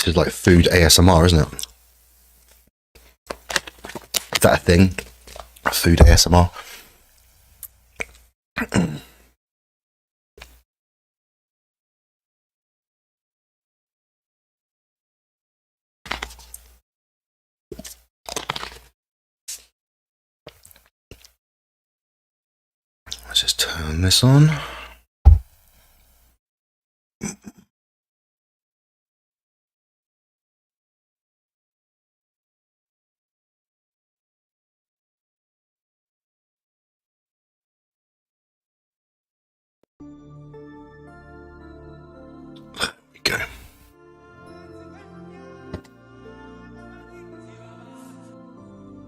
This is like food ASMR, isn't it? Is that a thing? Food ASMR. Let's just turn this on. There we go.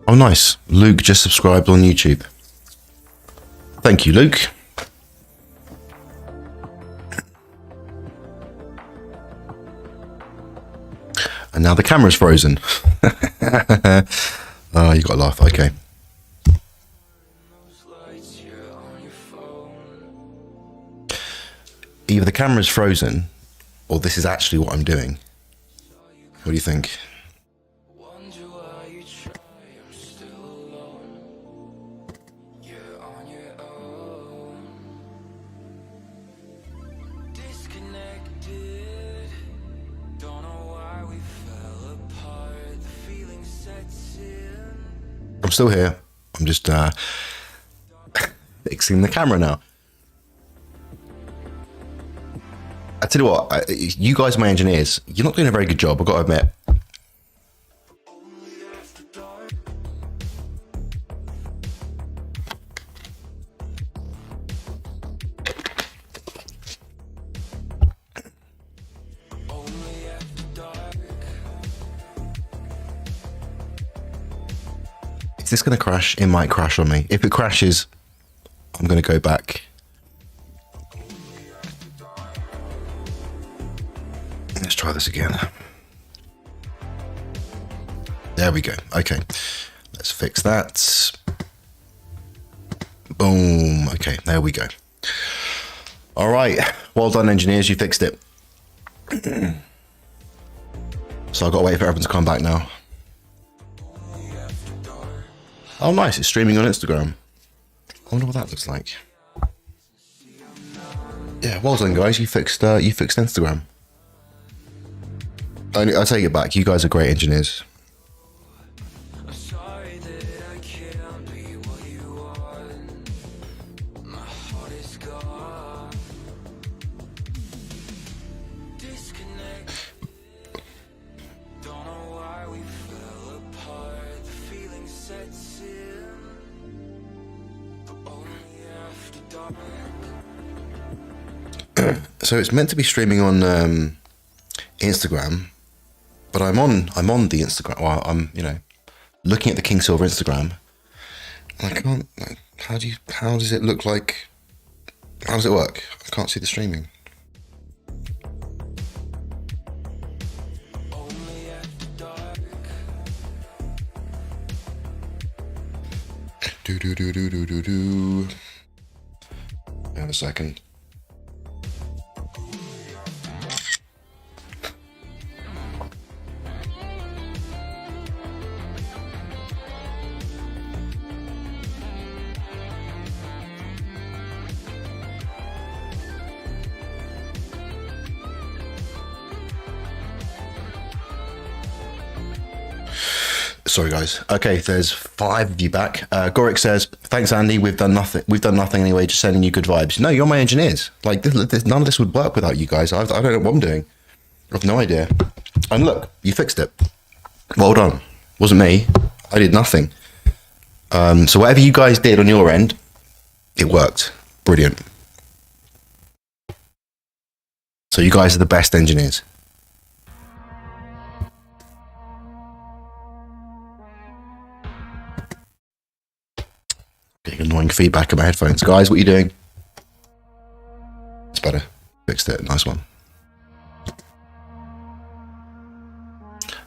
Oh, nice. Luke just subscribed on YouTube. Thank you, Luke. And now the camera's frozen. Oh, you got to laugh. Okay. Either the camera's frozen or this is actually what I'm doing. What do you think? I'm still here. I'm just fixing the camera now. I tell you what, you guys, my engineers, you're not doing a very good job, I've got to admit. Is this going to crash? It might crash on me. If it crashes, I'm going to go back. Let's try this again. There we go. Okay, let's fix that. Boom. Okay, there we go. All right, well done, engineers. You fixed it. So I've got to wait for everyone to come back now. Oh, nice. It's streaming on Instagram. I wonder what that looks like. Yeah, well done, guys. You fixed Instagram. I'll take it back. You guys are great engineers. So it's meant to be streaming on Instagram, but I'm on the Instagram. Well, I'm looking at the King Silver Instagram. And I can't. How does it look like? How does it work? I can't see the streaming. Do. Hang on a second. Sorry, guys. Okay, there's 5 of you back. Goric says, "Thanks, Andy. We've done nothing. We've done nothing anyway. Just sending you good vibes." No, you're my engineers. Like none of this would work without you guys. I don't know what I'm doing. I have no idea. And look, you fixed it. Well done. Wasn't me. I did nothing. So whatever you guys did on your end, it worked. Brilliant. So you guys are the best engineers. Getting annoying feedback in my headphones. Guys, what are you doing? It's better. Fixed it. Nice one.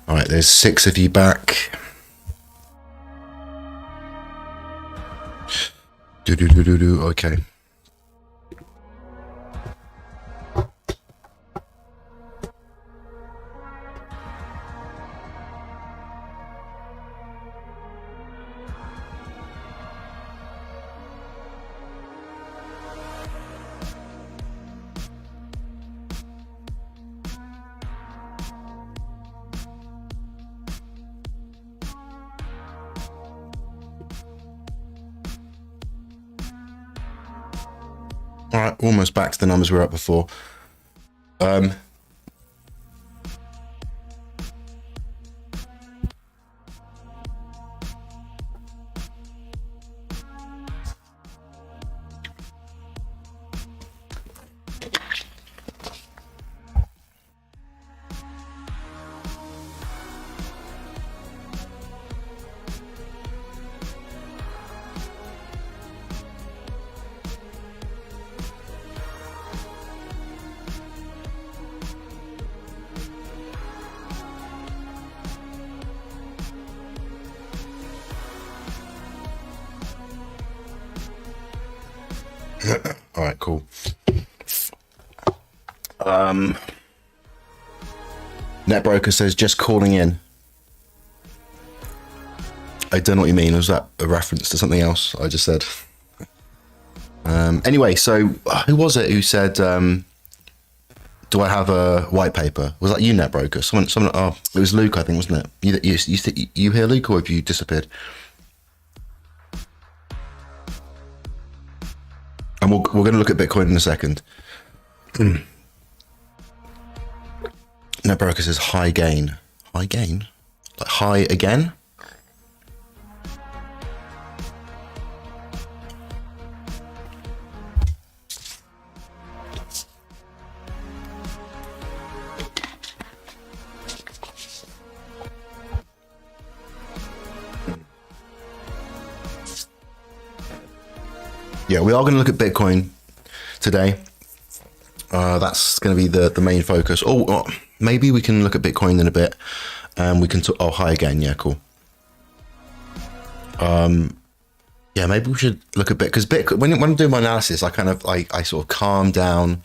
All right, there's 6 of you back. Okay. All right, almost back to the numbers we were at before. All right, cool. Netbroker says just calling in. I don't know what you mean. Was that a reference to something else I just said? Anyway, so who was it who said, do I have a white paper? Was that you, Netbroker? Someone. Oh, it was Luke, I think, wasn't it? You hear Luke, or have you disappeared? And we're going to look at Bitcoin in a second. Netbroker says high gain. High gain? Like high again? Yeah, we are going to look at Bitcoin today. That's going to be the main focus. Oh, maybe we can look at Bitcoin in a bit, and we can talk. Oh, hi again. Yeah, cool. Yeah, maybe we should look at because Bitcoin. When I'm doing my analysis, I sort of calm down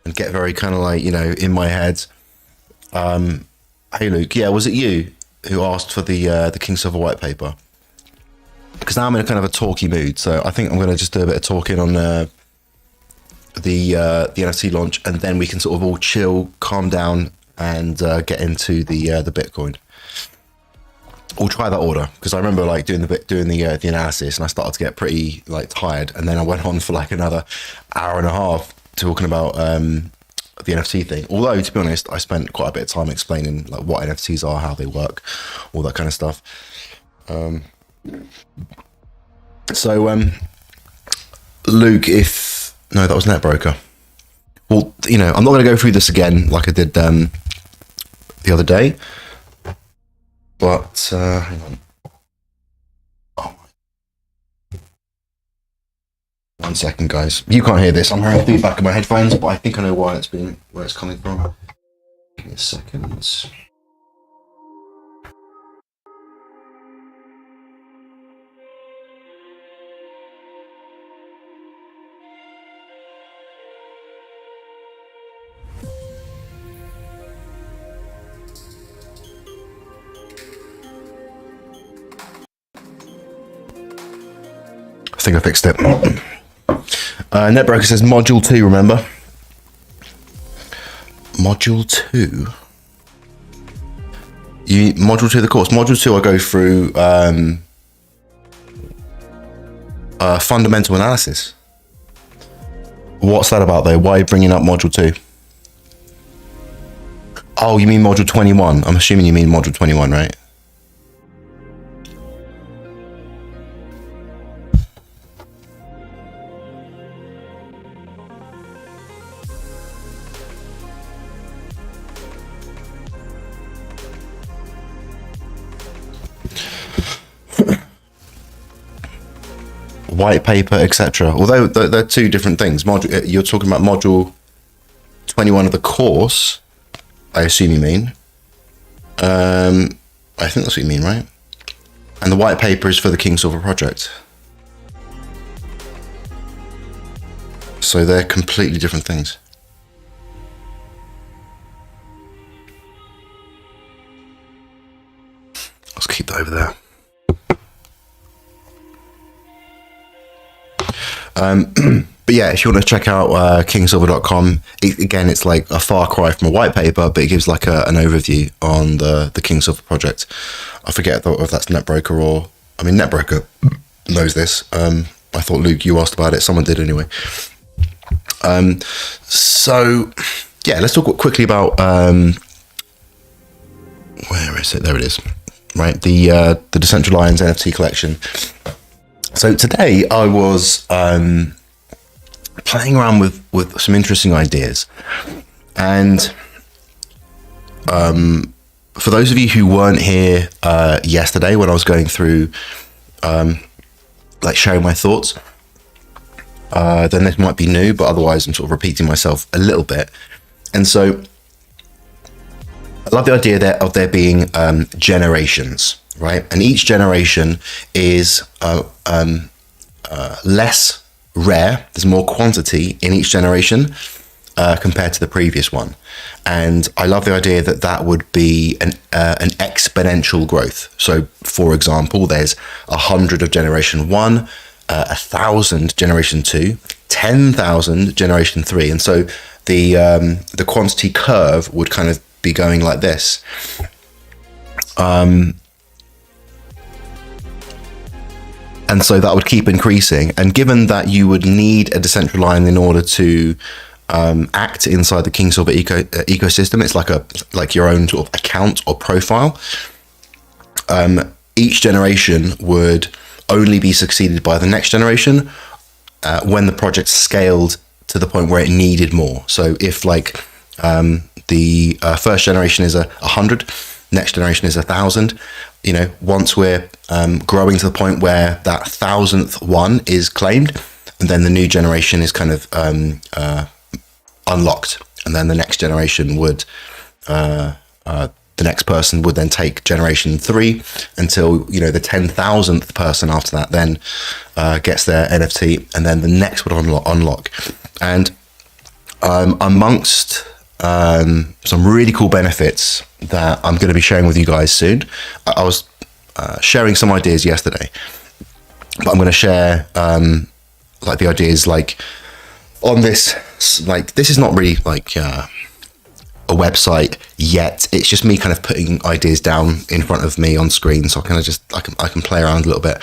and get very kind of like, you know, in my head. Hey Luke, yeah, was it you who asked for the King Silver white paper? Because now I'm in a kind of a talky mood, so I think I'm going to just do a bit of talking on the NFT launch, and then we can sort of all chill, calm down, and get into the Bitcoin. We'll try that order, because I remember like doing the analysis, and I started to get pretty like tired, and then I went on for like another hour and a half talking about the NFT thing. Although, to be honest, I spent quite a bit of time explaining like what NFTs are, how they work, all that kind of stuff. So Luke, no, that was Netbroker. Well, you know, I'm not going to go through this again like I did the other day, but hang on. Oh, 1 second, guys. You can't hear this. I'm hearing feedback in my headphones, but I think I know where it's coming from. Give me a second. I think I fixed it. Netbroker says module 2, remember? Module 2? Module 2 of the course. Module 2 I go through fundamental analysis. What's that about though? Why are you bringing up module 2? Oh, you mean module 21? I'm assuming you mean module 21, right? White paper, etc. Although they're two different things. You're talking about module 21 of the course, I assume you mean. I think that's what you mean, right? And the white paper is for the King Silver project. So they're completely different things. Let's keep that over there. But yeah, if you want to check out kingsilver.com, again, it's like a far cry from a white paper, but it gives like an overview on the King Silver project. I forget if that's Netbroker or... I mean, Netbroker knows this. I thought, Luke, you asked about it. Someone did anyway. So yeah, let's talk quickly about where is it? There it is. Right, the Decentralions NFT collection. So today I was playing around with some interesting ideas, and for those of you who weren't here yesterday when I was going through like sharing my thoughts, then this might be new, but otherwise I'm sort of repeating myself a little bit. And so I love the idea of there being generations, right? And each generation is less rare. There's more quantity in each generation compared to the previous one. And I love the idea that that would be an exponential growth. So, for example, there's 100 of generation 1, 1,000 generation 2, 10,000 generation 3. And so the quantity curve would kind of be going like this. And so that would keep increasing. And given that you would need a Decentraland in order to act inside the King Silver ecosystem, it's like your own sort of account or profile. Each generation would only be succeeded by the next generation when the project scaled to the point where it needed more. So if like the first generation is 100, next generation is 1,000. You know, once we're growing to the point where that 1,000th one is claimed, and then the new generation is kind of unlocked, and then the next generation would, the next person would then take generation 3 until, you know, the 10,000th person after that then gets their NFT, and then the next would unlock. And amongst some really cool benefits that I'm going to be sharing with you guys soon. I was sharing some ideas yesterday, but I'm going to share like the ideas like on this. Like this is not really like a website yet. It's just me kind of putting ideas down in front of me on screen, so I kind of just I can play around a little bit.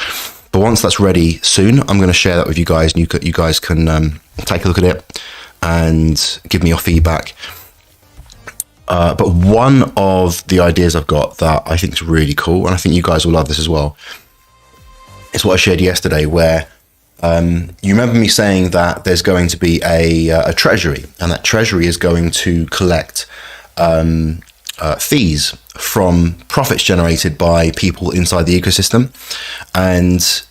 But once that's ready soon, I'm going to share that with you guys, and you guys can take a look at it and give me your feedback. But one of the ideas I've got that I think is really cool, and I think you guys will love this as well, is what I shared yesterday, where you remember me saying that there's going to be a treasury, and that treasury is going to collect fees from profits generated by people inside the ecosystem, and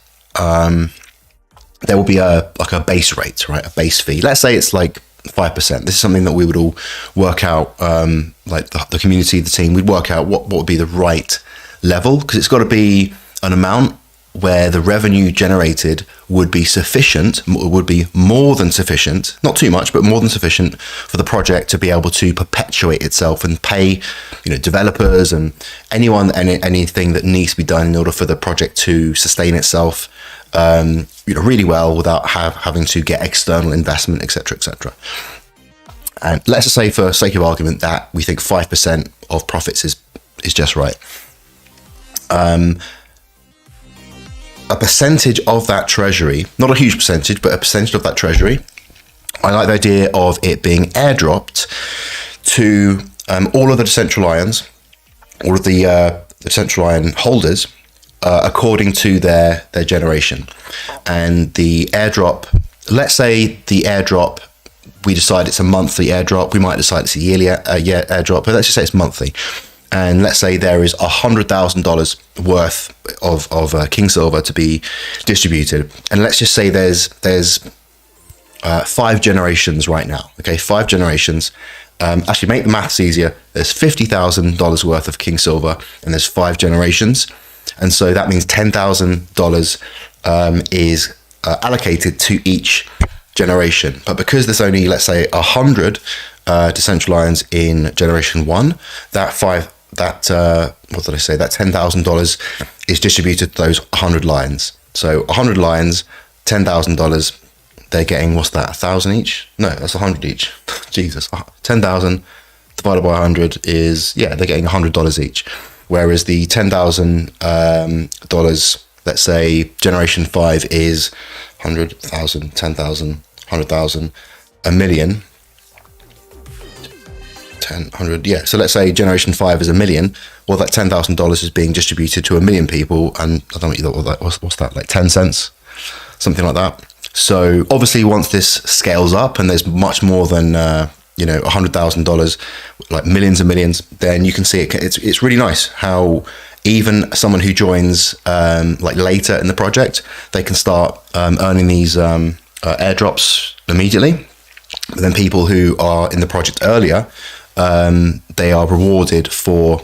there will be a base rate, right? A base fee. Let's say it's like 5%. This is something that we would all work out, like the community, the team, we'd work out what would be the right level, because it's got to be an amount where the revenue generated would be sufficient, would be more than sufficient, not too much, but more than sufficient for the project to be able to perpetuate itself and pay, you know, developers and anyone, anything that needs to be done in order for the project to sustain itself, you know, really well without having to get external investment, etc., etc. And let's just say, for sake of argument, that we think 5% of profits is just right. A percentage of that treasury, not a huge percentage, but a percentage of that treasury, I like the idea of it being airdropped to all of the Decentralions, all of the Decentralion holders, according to their generation. And the airdrop, let's say the airdrop, we decide it's a monthly airdrop, we might decide it's a yearly airdrop, but let's just say it's monthly. And let's say there is $100,000 worth of King Silver to be distributed, and let's just say there's 5 generations right now. Okay, 5 generations. Actually, make the maths easier. There's $50,000 worth of King Silver, and there's 5 generations, and so that means $10,000 is allocated to each generation. But because there's only, let's say, 100 Decentralions in generation 1, that $10,000 is distributed to those 100 lions. So 100 lions, $10,000. They're getting, what's that, 1,000 each? No, that's 100 each. Jesus, 10,000 divided by 100 is, yeah, they're getting $100 each. Whereas the $10,000, let's say generation 5 is 100,000, 10,000, 100,000. a million, 10, 100, yeah. So let's say generation 5 is a million. Well, that $10,000 is being distributed to a million people, and I don't know what's that, like 10 cents, something like that. So obviously, once this scales up and there's much more than $100,000, like millions and millions, then you can see it's really nice how even someone who joins like later in the project, they can start earning these airdrops immediately. But then people who are in the project earlier, they are rewarded for,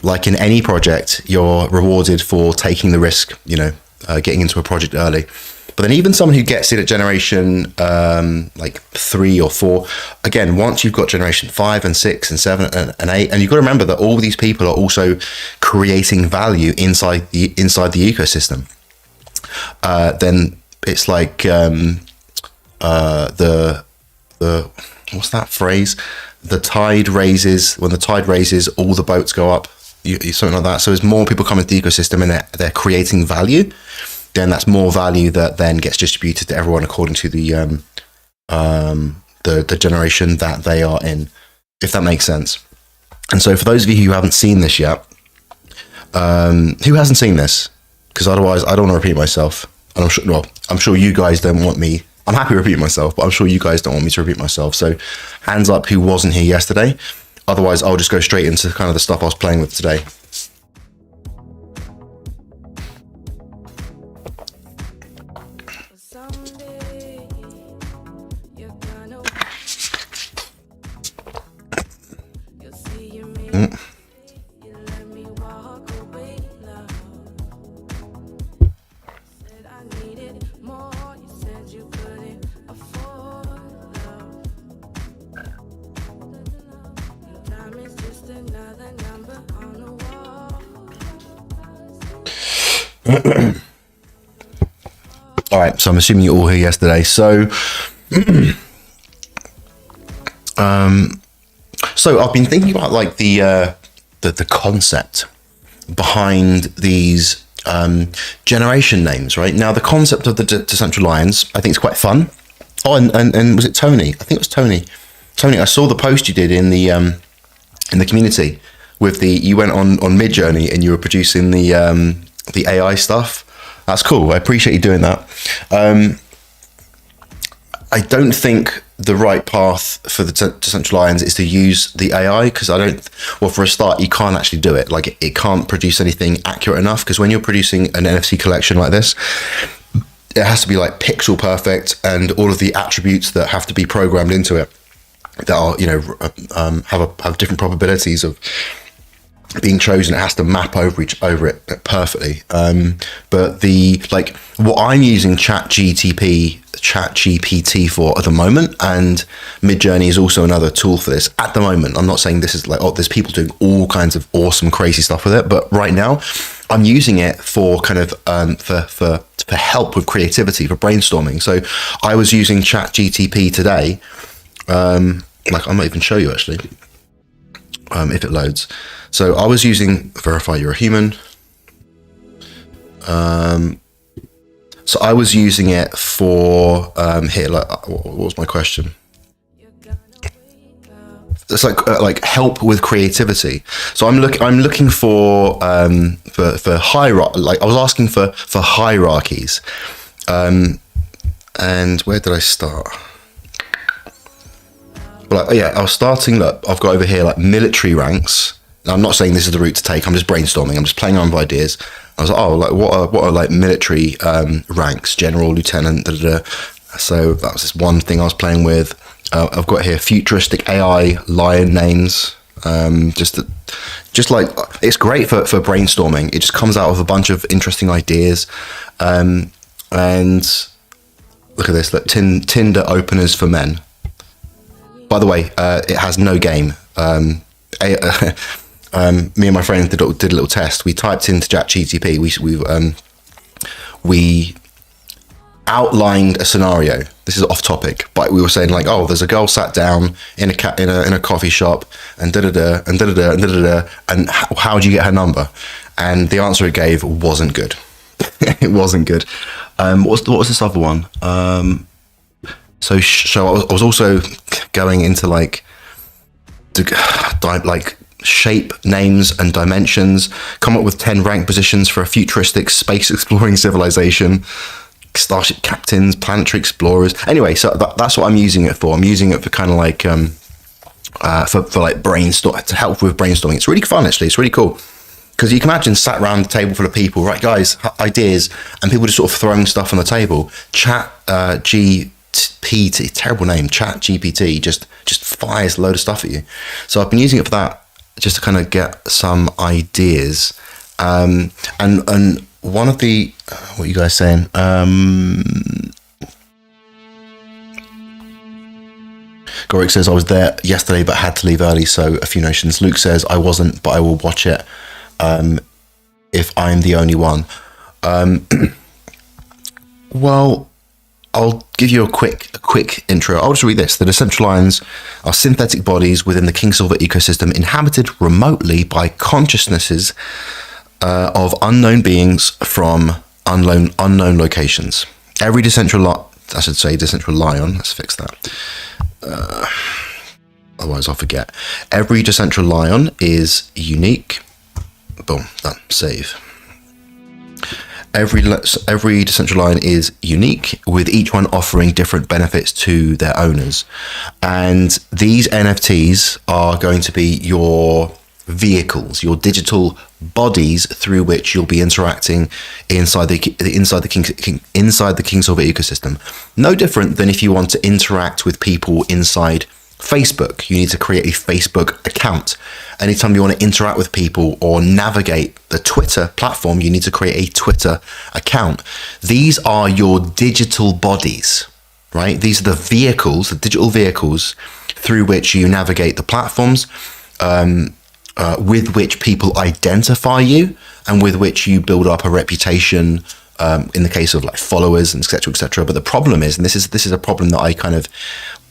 like in any project, you're rewarded for taking the risk, getting into a project early. But then even someone who gets it at generation like 3 or 4, again, once you've got generation 5 and 6 and 7 and 8, and you've got to remember that all these people are also creating value inside the ecosystem. Then it's like the what's that phrase? The tide raises. When the tide raises, all the boats go up. Something like that. So as more people come into the ecosystem and they're creating value, then that's more value that then gets distributed to everyone according to the generation that they are in, if that makes sense. And so for those of you who haven't seen this yet, who hasn't seen this? Because otherwise I don't want to repeat myself. And I'm sure you guys don't want me. I'm happy to repeat myself, but I'm sure you guys don't want me to repeat myself. So hands up who wasn't here yesterday. Otherwise I'll just go straight into kind of the stuff I was playing with today. All right, so I'm assuming you're all here yesterday. So, so I've been thinking about like the concept behind these generation names, right? Now, the concept of the Decentralions, I think, is quite fun. Oh, and was it Tony? I think it was Tony. Tony, I saw the post you did in the community with you went on Midjourney and you were producing the AI stuff. That's cool. I appreciate you doing that. I don't think the right path for the Decentralions is to use the AI because for a start, you can't actually do it. Like it can't produce anything accurate enough because when you're producing an NFT collection like this, it has to be like pixel perfect and all of the attributes that have to be programmed into it that are, have different probabilities of being chosen. It has to map over it perfectly. But what I'm using ChatGPT for at the moment, and Midjourney is also another tool for this at the moment. I'm not saying this is like, there's people doing all kinds of awesome, crazy stuff with it, but right now I'm using it for kind of for help with creativity, for brainstorming. So I was using ChatGPT today. I might even show you actually, if it loads. So I was using verify you're a human. So I was using it for what was my question? It's like help with creativity. So I'm looking for hierarchy. Like I was asking for hierarchies. And where did I start? Well, I was starting. Look, I've got over here like military ranks. Now, I'm not saying this is the route to take. I'm just brainstorming. I'm just playing around with ideas. I was like, what are like military ranks? General, lieutenant. Da, da, da. So that was this one thing I was playing with. I've got here futuristic AI lion names. Just like it's great for brainstorming. It just comes out of a bunch of interesting ideas. And look at this. Look, Tinder openers for men. By the way, it has no game. Me and my friends did a little test. We typed into ChatGPT. We outlined a scenario. This is off topic, but we were saying like, there's a girl sat down in a coffee shop, and da da da and da da da and da da da. And how do you get her number? And the answer it gave wasn't good. It wasn't good. What was this other one? So I was also going into like shape, names, and dimensions. Come up with 10 rank positions for a futuristic space exploring civilization. Starship captains, planetary explorers. Anyway, so that's what I'm using it for. I'm using it for kind of like for like brainstorm, to help with brainstorming. It's really fun, actually. It's really cool. Because you can imagine sat around a table full of people, right, guys, ideas, and people just sort of throwing stuff on the table. Chat GPT, terrible name, Chat GPT, just fires a load of stuff at you. So I've been using it for that, just to kind of get some ideas. And one of the, what are you guys saying? Gorik says, I was there yesterday but had to leave early, so a few notions. Luke says, I wasn't, but I will watch it if I'm the only one. Well, I'll give you a quick intro. I'll just read this. The Decentralions are synthetic bodies within the King Silver ecosystem, inhabited remotely by consciousnesses of unknown beings from unknown locations. Every Decentralion, let's fix that. Otherwise I'll forget. Every Decentralion is unique. Boom, done, save. Every Decentralion is unique, with each one offering different benefits to their owners. And these NFTs are going to be your vehicles, your digital bodies through which you'll be interacting inside the King Silver ecosystem. No different than if you want to interact with people inside Facebook. You need to create a Facebook account. Anytime you want to interact with people or navigate the Twitter platform, you need to create a Twitter account. These are your digital bodies, right? These are the vehicles, the digital vehicles through which you navigate the platforms, with which people identify you and with which you build up a reputation, in the case of like followers and et cetera. But the problem is, and this is a problem that I kind of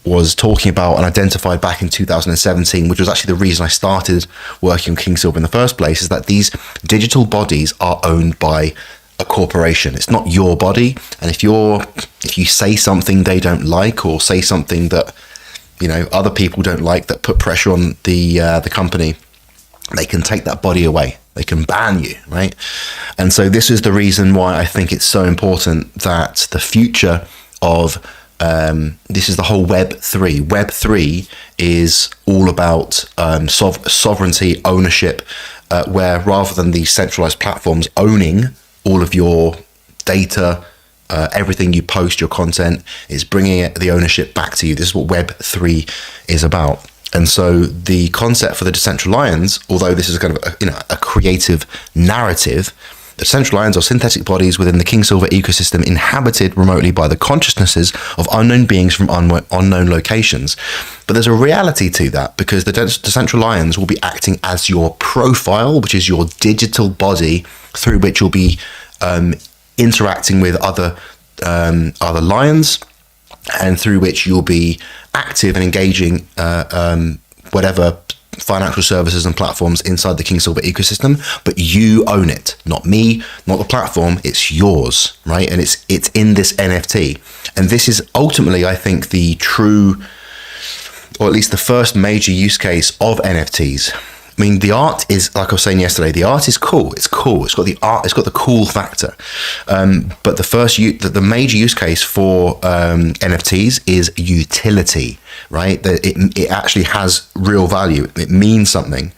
was talking about and identified back in 2017, which was actually the reason I started working on King Silver in the first place, is that these digital bodies are owned by a corporation. It's not your body. And if you say something they don't like, or say something that, you know, other people don't like, that put pressure on the company, they can take that body away. They can ban you, right? And so this is the reason why I think it's so important that the future of this is the whole Web3. Web3 is all about sovereignty, ownership, where rather than these centralized platforms owning all of your data, everything you post, your content, is bringing the ownership back to you. This is what Web3 is about. And so the concept for the Decentralions, although this is kind of a creative narrative, the Decentralions are synthetic bodies within the King Silver ecosystem, inhabited remotely by the consciousnesses of unknown beings from unknown locations. But there's a reality to that, because the Decentralions will be acting as your profile, which is your digital body through which you'll be interacting with other lions, and through which you'll be active and engaging whatever financial services and platforms inside the King Silver ecosystem. But you own it, not me, not the platform. It's yours, right? And it's in this NFT. And this is ultimately, I think, the true, or at least the first major use case of NFTs. I mean, the art is, like I was saying yesterday, the art is cool. It's cool. It's got the art. It's got the cool factor. But the major use case for NFTs is utility, right? That it actually has real value. It means something.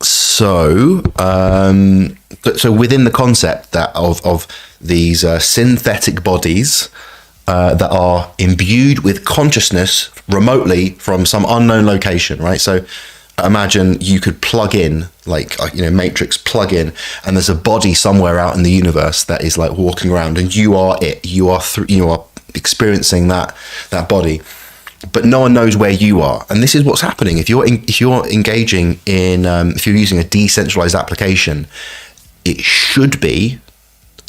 So within the concept that of these synthetic bodies that are imbued with consciousness remotely from some unknown location, right? So imagine you could plug in, like, Matrix plug in, and there's a body somewhere out in the universe that is like walking around, and you are it. You are experiencing that body, but no one knows where you are. And this is what's happening if you're engaging in if you're using a decentralized application. It should be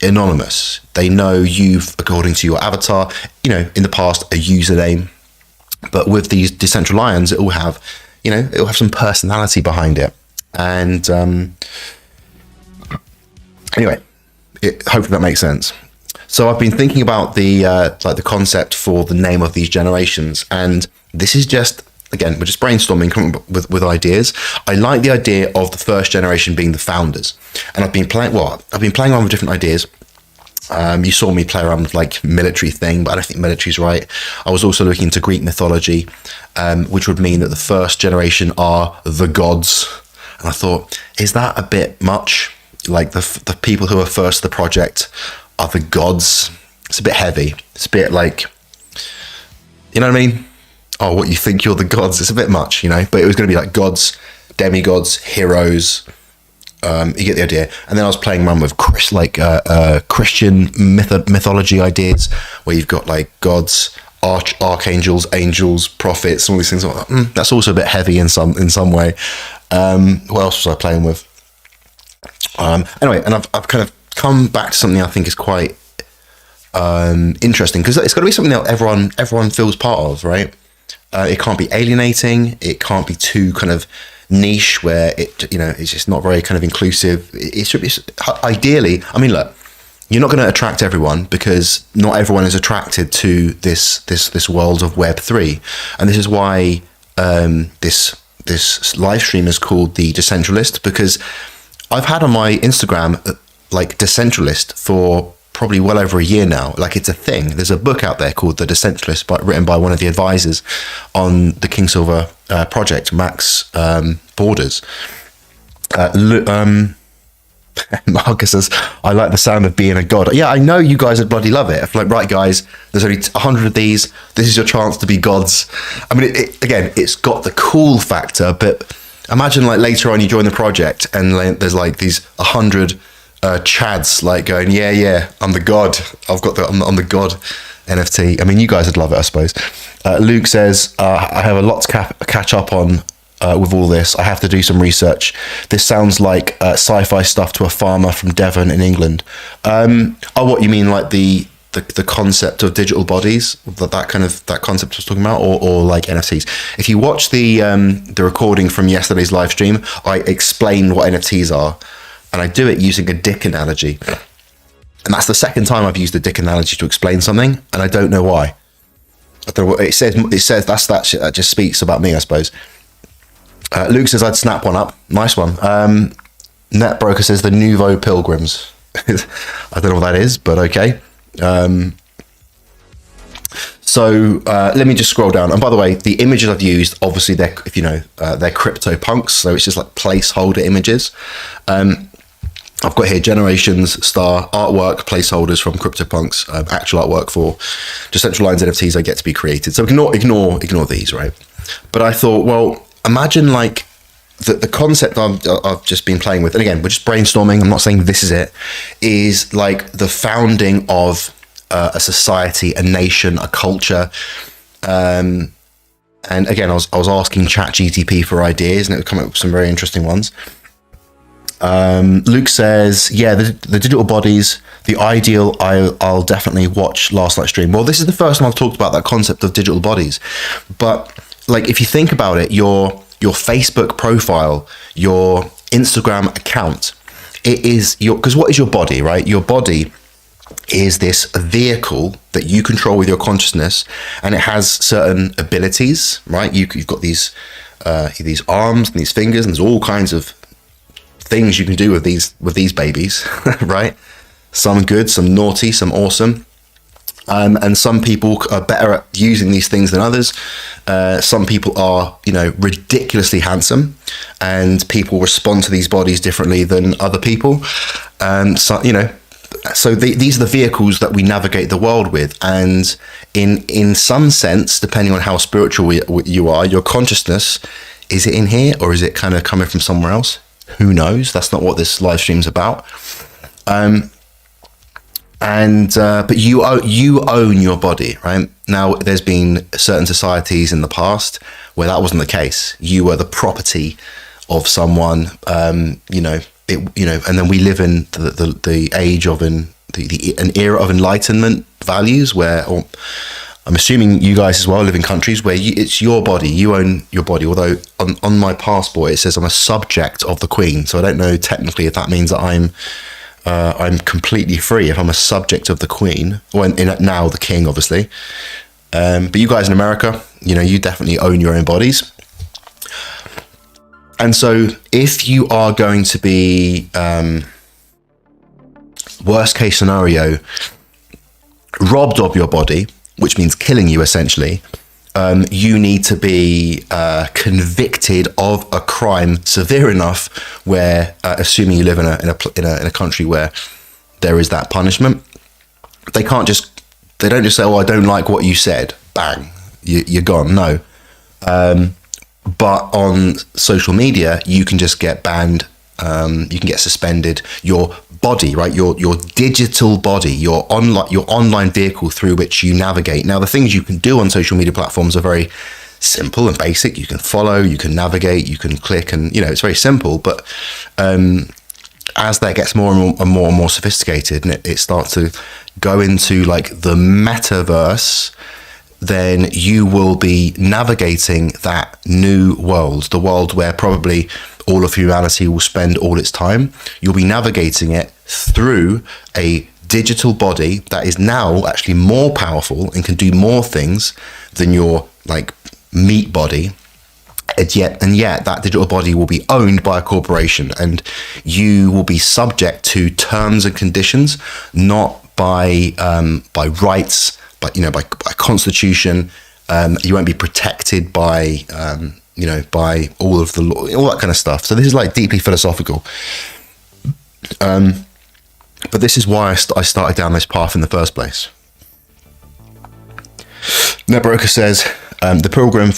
anonymous. They know you've, according to your avatar, in the past, a username. But with these Decentralions, it will have some personality behind it. And anyway, hopefully that makes sense. So I've been thinking about the like the concept for the name of these generations, and this is just, again, we're just brainstorming, coming up with ideas. I like the idea of the first generation being the founders, and I've been playing around with different ideas. You saw me play around with like military thing, but I don't think military's right. I was also looking into Greek mythology, which would mean that the first generation are the gods. And I thought, is that a bit much? Like the people who are first to the project are the gods. It's a bit heavy. It's a bit like, you know what I mean? Oh, what, you think you're the gods? It's a bit much, you know? But it was going to be like gods, demigods, heroes. You get the idea. And then I was playing around with Christian mythology ideas, where you've got like gods, archangels, angels, prophets, all these things. That's also a bit heavy in some way. What else was I playing with? Anyway, and I've kind of come back to something I think is quite interesting, because it's got to be something that everyone feels part of, right? It can't be alienating. It can't be too kind of niche where it's just not very kind of inclusive. It should be, ideally, I mean, look, you're not going to attract everyone, because not everyone is attracted to this world of Web3, and this is why this live stream is called the Decentralist, because I've had on my Instagram like Decentralist for probably well over a year now. Like, it's a thing. There's a book out there called The Decentralist, written by one of the advisors on the King Silver project, Max Borders. Marcus says, I like the sound of being a god. Yeah, I know you guys would bloody love it. If like, right guys, there's only 100 of these. This is your chance to be gods. I mean, again, it's got the cool factor, but imagine like later on you join the project and there's like these 100 chads like going, yeah, I'm the god. I'm the god NFT. I mean, you guys would love it, I suppose. Luke says, I have a lot to catch up on with all this. I have to do some research. This sounds like sci-fi stuff to a farmer from Devon in England. What you mean, like the concept of digital bodies, that concept I was talking about, or like NFTs. If you watch the recording from yesterday's live stream, I explain what NFTs are. And I do it using a dick analogy. And that's the second time I've used a dick analogy to explain something, and I don't know why. I don't know what it says. It says that's that shit that just speaks about me, I suppose. Luke says I'd snap one up. Nice one. Netbroker says the Nouveau Pilgrims. I don't know what that is, but okay. So let me just scroll down. And by the way, the images I've used, obviously they're crypto punks, so it's just like placeholder images. I've got here Generations Star artwork placeholders from CryptoPunks, actual artwork for Decentralions NFTs I get to be created. So ignore these, right? But I thought, well, imagine like the concept I've just been playing with, and again, we're just brainstorming, I'm not saying this is it, is like the founding of a society, a nation, a culture. And again, I was asking ChatGTP for ideas, and it would come up with some very interesting ones. Luke says, yeah, the digital bodies, the ideal, I'll definitely watch last night's stream. Well, this is the first time I've talked about that concept of digital bodies. But like, if you think about it, your Facebook profile, your Instagram account, it is because what is your body, right? Your body is this vehicle that you control with your consciousness, and it has certain abilities, right? You've got these arms and these fingers, and there's all kinds of things you can do with these babies, right? Some good, some naughty, some awesome. And some people are better at using these things than others. Some people are, ridiculously handsome, and people respond to these bodies differently than other people. So these are the vehicles that we navigate the world with. And in some sense, depending on how spiritual you are, your consciousness, is it in here or is it kind of coming from somewhere else? Who knows? That's not what this live stream's about. But you own your body, right? Now, there's been certain societies in the past where that wasn't the case. You were the property of someone, and then we live in the age of an era of enlightenment values where, or I'm assuming you guys as well live in countries where it's your body, you own your body. Although on my passport it says I'm a subject of the Queen, so I don't know technically if that means that I'm I'm completely free if I'm a subject of the Queen, or now the King, obviously. But you guys in America, you definitely own your own bodies. And so if you are going to be, worst case scenario, robbed of your body, which means killing you essentially, you need to be convicted of a crime severe enough where, assuming you live in a country where there is that punishment, they don't just say, "Oh, I don't like what you said." Bang, you're gone. No. But on social media, you can just get banned. You can get suspended. Your body, right? Your digital body, your online vehicle through which you navigate. Now, the things you can do on social media platforms are very simple and basic. You can follow, you can navigate, you can click, and it's very simple. But as that gets more and more sophisticated, and it starts to go into like the metaverse, then you will be navigating that new world, the world where probably all of humanity will spend all its time. You'll be navigating it through a digital body that is now actually more powerful and can do more things than your like meat body. And yet that digital body will be owned by a corporation, and you will be subject to terms and conditions, not by rights, but by constitution. You won't be protected by by all of the law, all that kind of stuff. So this is like deeply philosophical. But this is why I started down this path in the first place. Netbroker says, the Pilgrim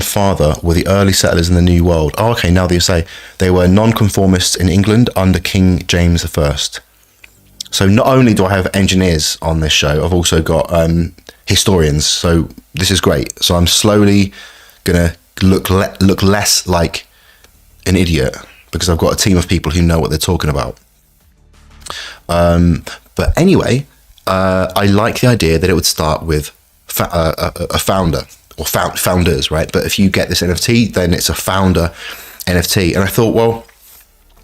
Father were the early settlers in the New World. Oh, okay, now that you say, they were nonconformists in England under King James I. So not only do I have engineers on this show, I've also got historians. So this is great. So I'm slowly gonna look less like an idiot because I've got a team of people who know what they're talking about. But anyway, I like the idea that it would start with a founder or founders, right? But if you get this NFT, then it's a founder NFT. And I thought, well,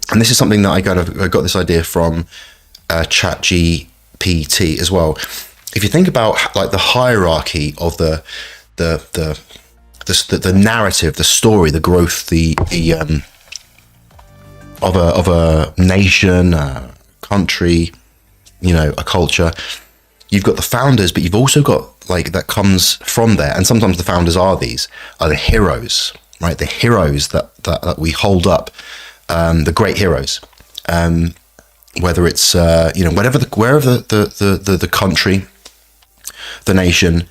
and this is something that I got this idea from ChatGPT as well. If you think about like the hierarchy of the narrative, the story, the growth, of a nation, a country, a culture, you've got the founders, but you've also got like that comes from there. And sometimes the founders are the heroes, right? The heroes that we hold up, the great heroes. Whether it's wherever the country, the nation,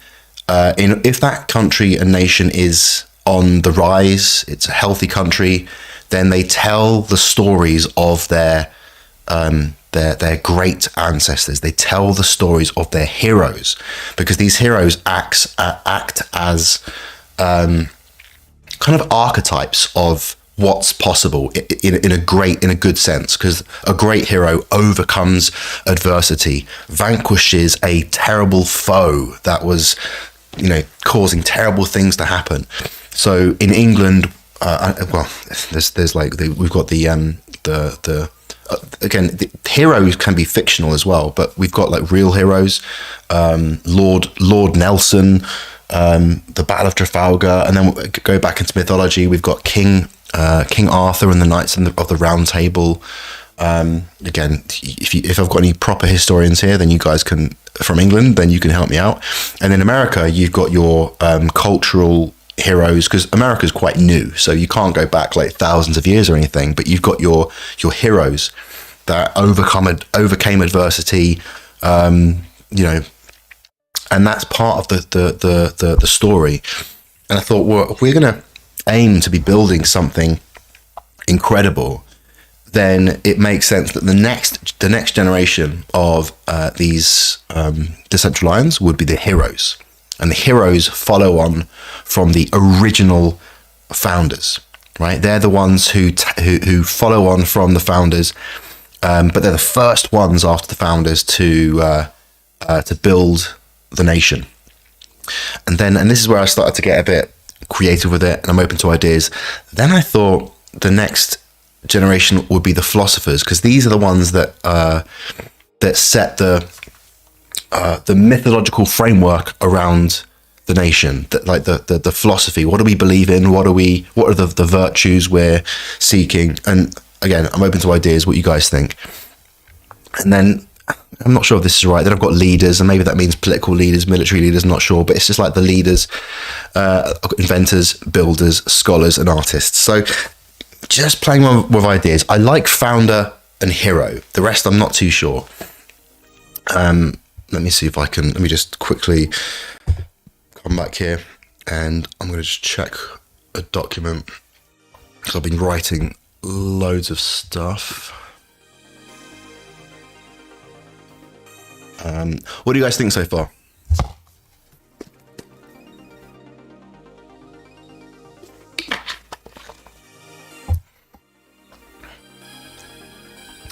if that country and nation is on the rise, it's a healthy country, then they tell the stories of their great ancestors. They tell the stories of their heroes, because these heroes act as kind of archetypes of what's possible in a good sense, because a great hero overcomes adversity, vanquishes a terrible foe that was causing terrible things to happen. So in England, we've got again, the heroes can be fictional as well, but we've got like real heroes, Lord Nelson, the Battle of Trafalgar, and then we go back into mythology. We've got King Arthur and the Knights of the Round Table. Again, if I've got any proper historians here, then you guys can, from England, then you can help me out. And in America, you've got your cultural heroes, because America's quite new, so you can't go back like thousands of years or anything, but you've got your heroes that overcame adversity, and that's part of the story. And I thought, well, if we're gonna aim to be building something incredible, then it makes sense that the next generation of these Decentralions would be the heroes. And the heroes follow on from the original founders, right? They're the ones who follow on from the founders, but they're the first ones after the founders to build the nation. And this is where I started to get a bit creative with it, and I'm open to ideas. Then I thought the next generation would be the philosophers, because these are the ones that set the mythological framework around the nation, that like the philosophy. What do we believe in? What are the virtues we're seeking? And again, I'm open to ideas, what you guys think. And then I'm not sure if this is right. Then I've got leaders, and maybe that means political leaders, military leaders, not sure, but it's just like the leaders, inventors, builders, scholars, and artists. So just playing with ideas. I like founder and hero. The rest I'm not too sure. Let me see if I can, let me just quickly come back here, and I'm going to just check a document, because I've been writing loads of stuff. What do you guys think so far?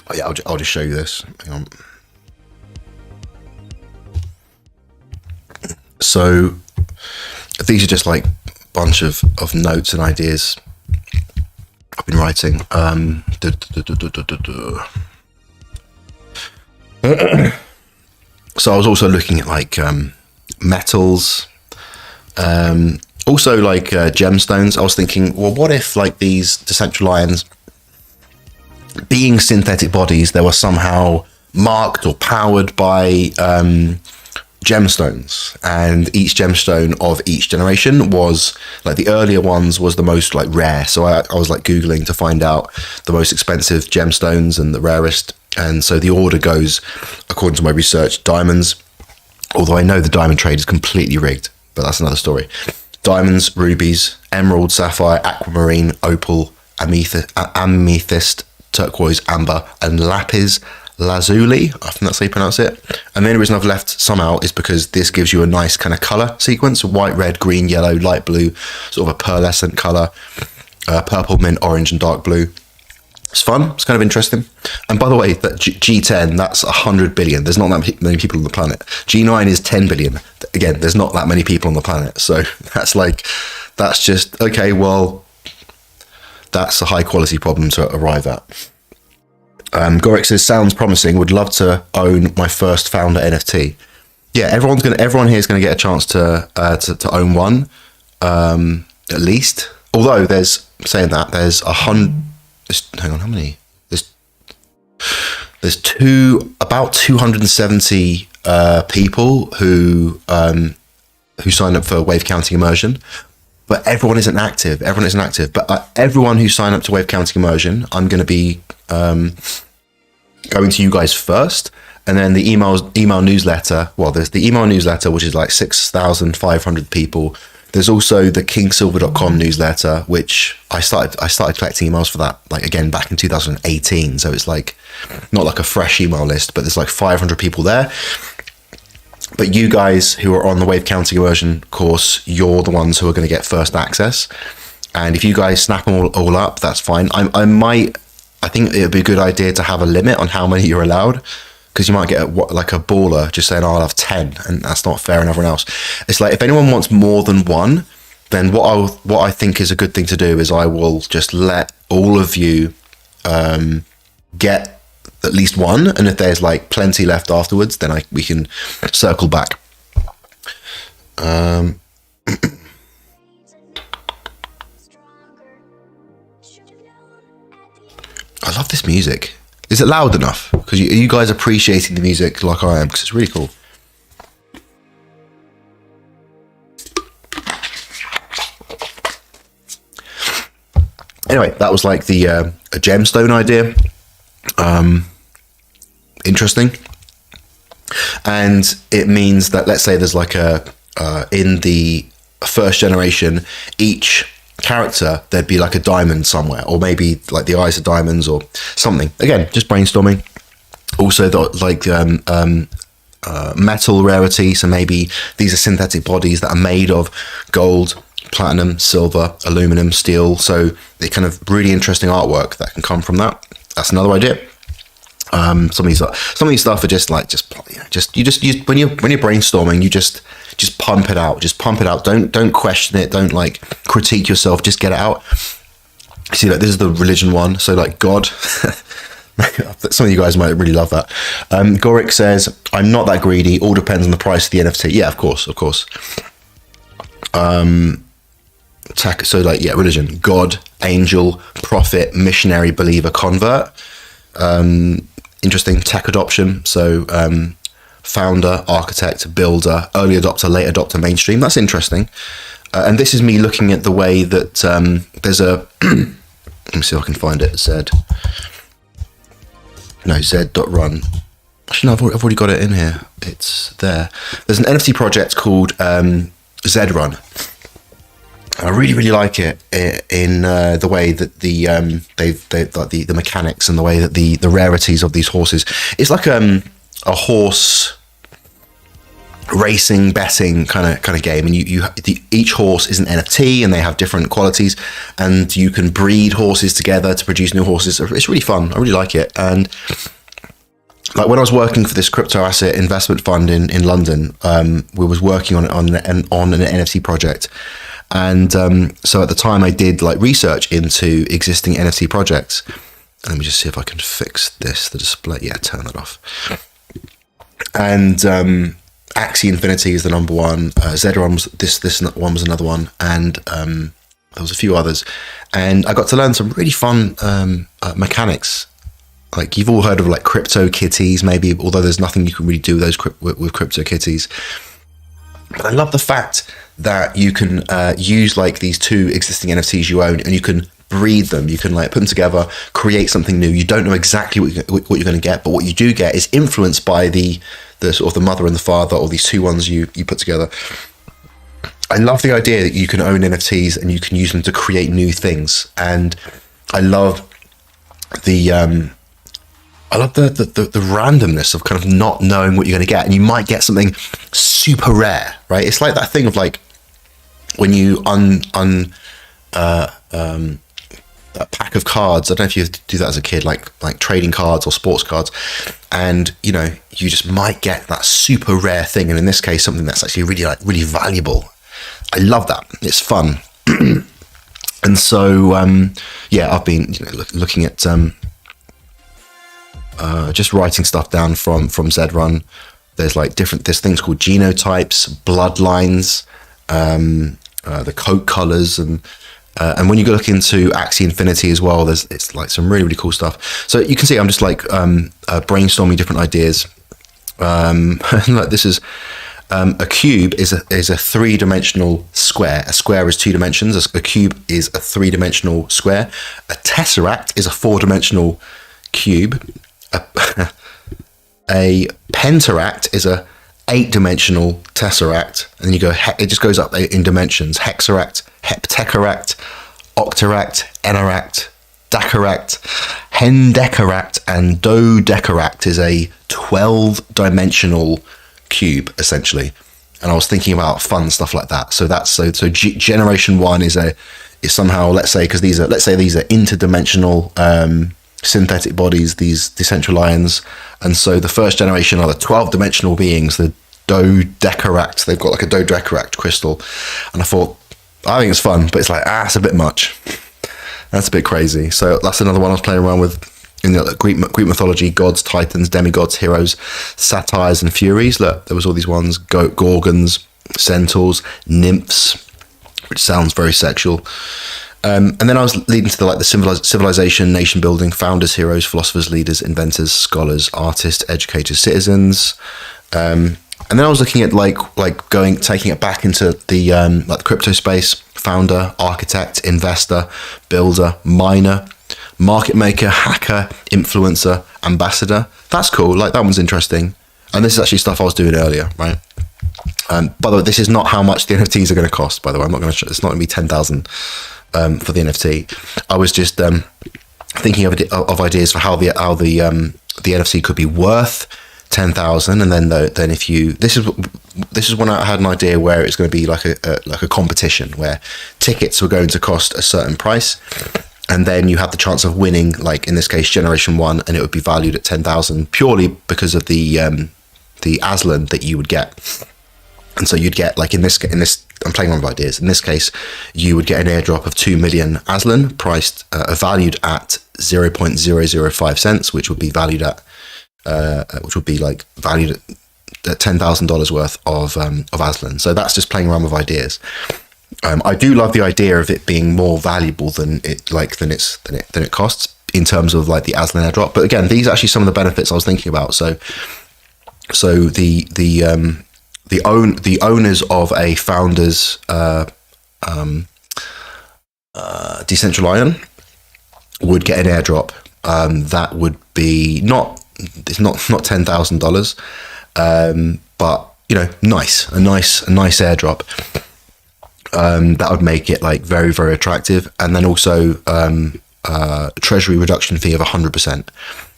Oh yeah, I'll just show you this. Hang on. So these are just like a bunch of notes and ideas I've been writing. So I was also looking at like metals, also like gemstones. I was thinking, well, what if like these Decentralions, being synthetic bodies, they were somehow marked or powered by gemstones, and each gemstone of each generation was like, the earlier ones was the most like rare. So I was like Googling to find out the most expensive gemstones and the rarest. And so the order goes, according to my research, diamonds, although I know the diamond trade is completely rigged, but that's another story. Diamonds, rubies, emerald, sapphire, aquamarine, opal, amethyst, turquoise, amber, and lapis lazuli. I think that's how you pronounce it. And the only reason I've left some out is because this gives you a nice kind of color sequence: white, red, green, yellow, light blue, sort of a pearlescent color, purple, mint, orange, and dark blue. It's fun. It's kind of interesting. And by the way, that G10, that's 100 billion. There's not that many people on the planet. G9 is 10 billion. Again, there's not that many people on the planet. So that's just, okay, well, that's a high quality problem to arrive at. Gorik says, sounds promising. Would love to own my first founder NFT. Yeah, everyone here is going to get a chance to own one, at least. Although there's 100. Hang on, how many? There's about 270 people who signed up for Wave Counting Immersion, but everyone isn't active. But everyone who signed up to Wave Counting Immersion, I'm going to be going to you guys first, and then the email newsletter. Well, there's the email newsletter, which is like 6,500 people. There's also the kingsilver.com newsletter, which I started collecting emails for that, like, again, back in 2018. So it's like not like a fresh email list, but there's like 500 people there. But you guys who are on the Wave Counting Immersion course, you're the ones who are going to get first access. And if you guys snap them all up, that's fine. I think it would be a good idea to have a limit on how many you're allowed, because you might get like a baller just saying, oh, I'll have 10, and that's not fair on everyone else. It's like, if anyone wants more than one, then what I think is a good thing to do is I will just let all of you get at least one, and if there's like plenty left afterwards, then we can circle back. I love this music. Is it loud enough? Because you guys appreciating the music like I am, because it's really cool. Anyway, that was like the a gemstone idea. Interesting. And it means that, let's say there's like in the first generation, each character, there'd be like a diamond somewhere, or maybe like the eyes of diamonds or something. Again, just brainstorming. Also metal rarity, so maybe these are synthetic bodies that are made of gold, platinum, silver, aluminum, steel. So they kind of really interesting artwork that can come from that. That's another idea. Some of these stuff are just like when you're brainstorming, you just pump it out. Don't question it. Don't like critique yourself. Just get it out. See, like this is the religion one. So like God, some of you guys might really love that. Goric says, I'm not that greedy. All depends on the price of the NFT. Yeah, of course. So like, yeah, religion, God, angel, prophet, missionary, believer, convert. Interesting. Tech adoption. So founder, architect, builder, early adopter, late adopter, mainstream. That's interesting. And this is me looking at the way that there's a, let me see if I can find it. Z.run. Actually, no, I've already got it in here. It's there. There's an NFT project called Z.run. I really, really like it in the way that the mechanics and the way that the rarities of these horses. It's like a horse racing betting kind of game, and each horse is an NFT, and they have different qualities, and you can breed horses together to produce new horses. It's really fun. I really like it. And like when I was working for this crypto asset investment fund in London, we was working on an NFT project. And so at the time I did like research into existing NFT projects. Let me just see if I can fix the display. Yeah, turn that off. And Axie Infinity is the number one. Z.run was this one was another one, and there was a few others. And I got to learn some really fun mechanics. Like you've all heard of like crypto kitties, maybe, although there's nothing you can really do with those with crypto kitties. But I love the fact that you can use like these two existing NFTs you own, and you can breed them. You can like put them together, create something new. You don't know exactly what you're going to get, but what you do get is influenced by the sort of the mother and the father, or these two ones you put together. I love the idea that you can own NFTs and you can use them to create new things. And I love the randomness of kind of not knowing what you're going to get, and you might get something super rare, right? It's like that thing of like when you a pack of cards. I don't know if you do that as a kid, like trading cards or sports cards, and you just might get that super rare thing, and in this case something that's actually really valuable. I love that. It's fun. And so I've been looking at just writing stuff down from Z.run. There's there's things called genotypes, bloodlines, the coat colors, and when you go look into Axie Infinity as well, it's like some really cool stuff. So you can see I'm just like brainstorming different ideas. Like this is a cube is a three-dimensional square. A square is 2 dimensions. A cube is a 3-dimensional square. A tesseract is a 4-dimensional cube. A pentaract is a 8-dimensional tesseract, and then you go, it just goes up in dimensions. Hexaract, heptecaract, octaract, enaract, dacaract, hendecaract, and dodecaract is a 12-dimensional cube essentially. And I was thinking about fun stuff like that. So that's so generation 1 is somehow, let's say these are interdimensional synthetic bodies, these Decentralions, and so the first generation are the 12-dimensional beings, the dodecaract. They've got like a dodecaract crystal, and I think it's fun, but it's like it's a bit much. That's a bit crazy. So that's another one I was playing around with in the Greek mythology: gods, titans, demigods, heroes, satyrs, and furies. Look, there was all these ones: gorgons, centaurs, nymphs, which sounds very sexual. And then I was leading to the civilization, nation building, founders, heroes, philosophers, leaders, inventors, scholars, artists, educators, citizens. And then I was looking at taking it back into the crypto space: founder, architect, investor, builder, miner, market maker, hacker, influencer, ambassador. That's cool. Like that one's interesting. And this is actually stuff I was doing earlier, right? By the way, this is not how much the NFTs are going to cost. By the way, it's not going to be 10,000. For the NFT, I was just thinking of ideas for how the NFC could be worth 10,000, and then if you this is when I had an idea where it's going to be like a competition where tickets were going to cost a certain price, and then you have the chance of winning, like in this case generation 1, and it would be valued at 10,000 purely because of the Aslan that you would get. And so you'd get, like in this I'm playing around with ideas. In this case, you would get an airdrop of 2 million Aslan, priced, valued at 0.005 cents, which would be valued at, valued at $10,000 worth of Aslan. So that's just playing around with ideas. I do love the idea of it being more valuable than it costs in terms of like the Aslan airdrop. But again, these are actually some of the benefits I was thinking about. So the owners of a founder's Decentralion would get an airdrop that would be not $10,000, but you know, a nice airdrop. That would make it like very, very attractive, and then also treasury reduction fee of 100%.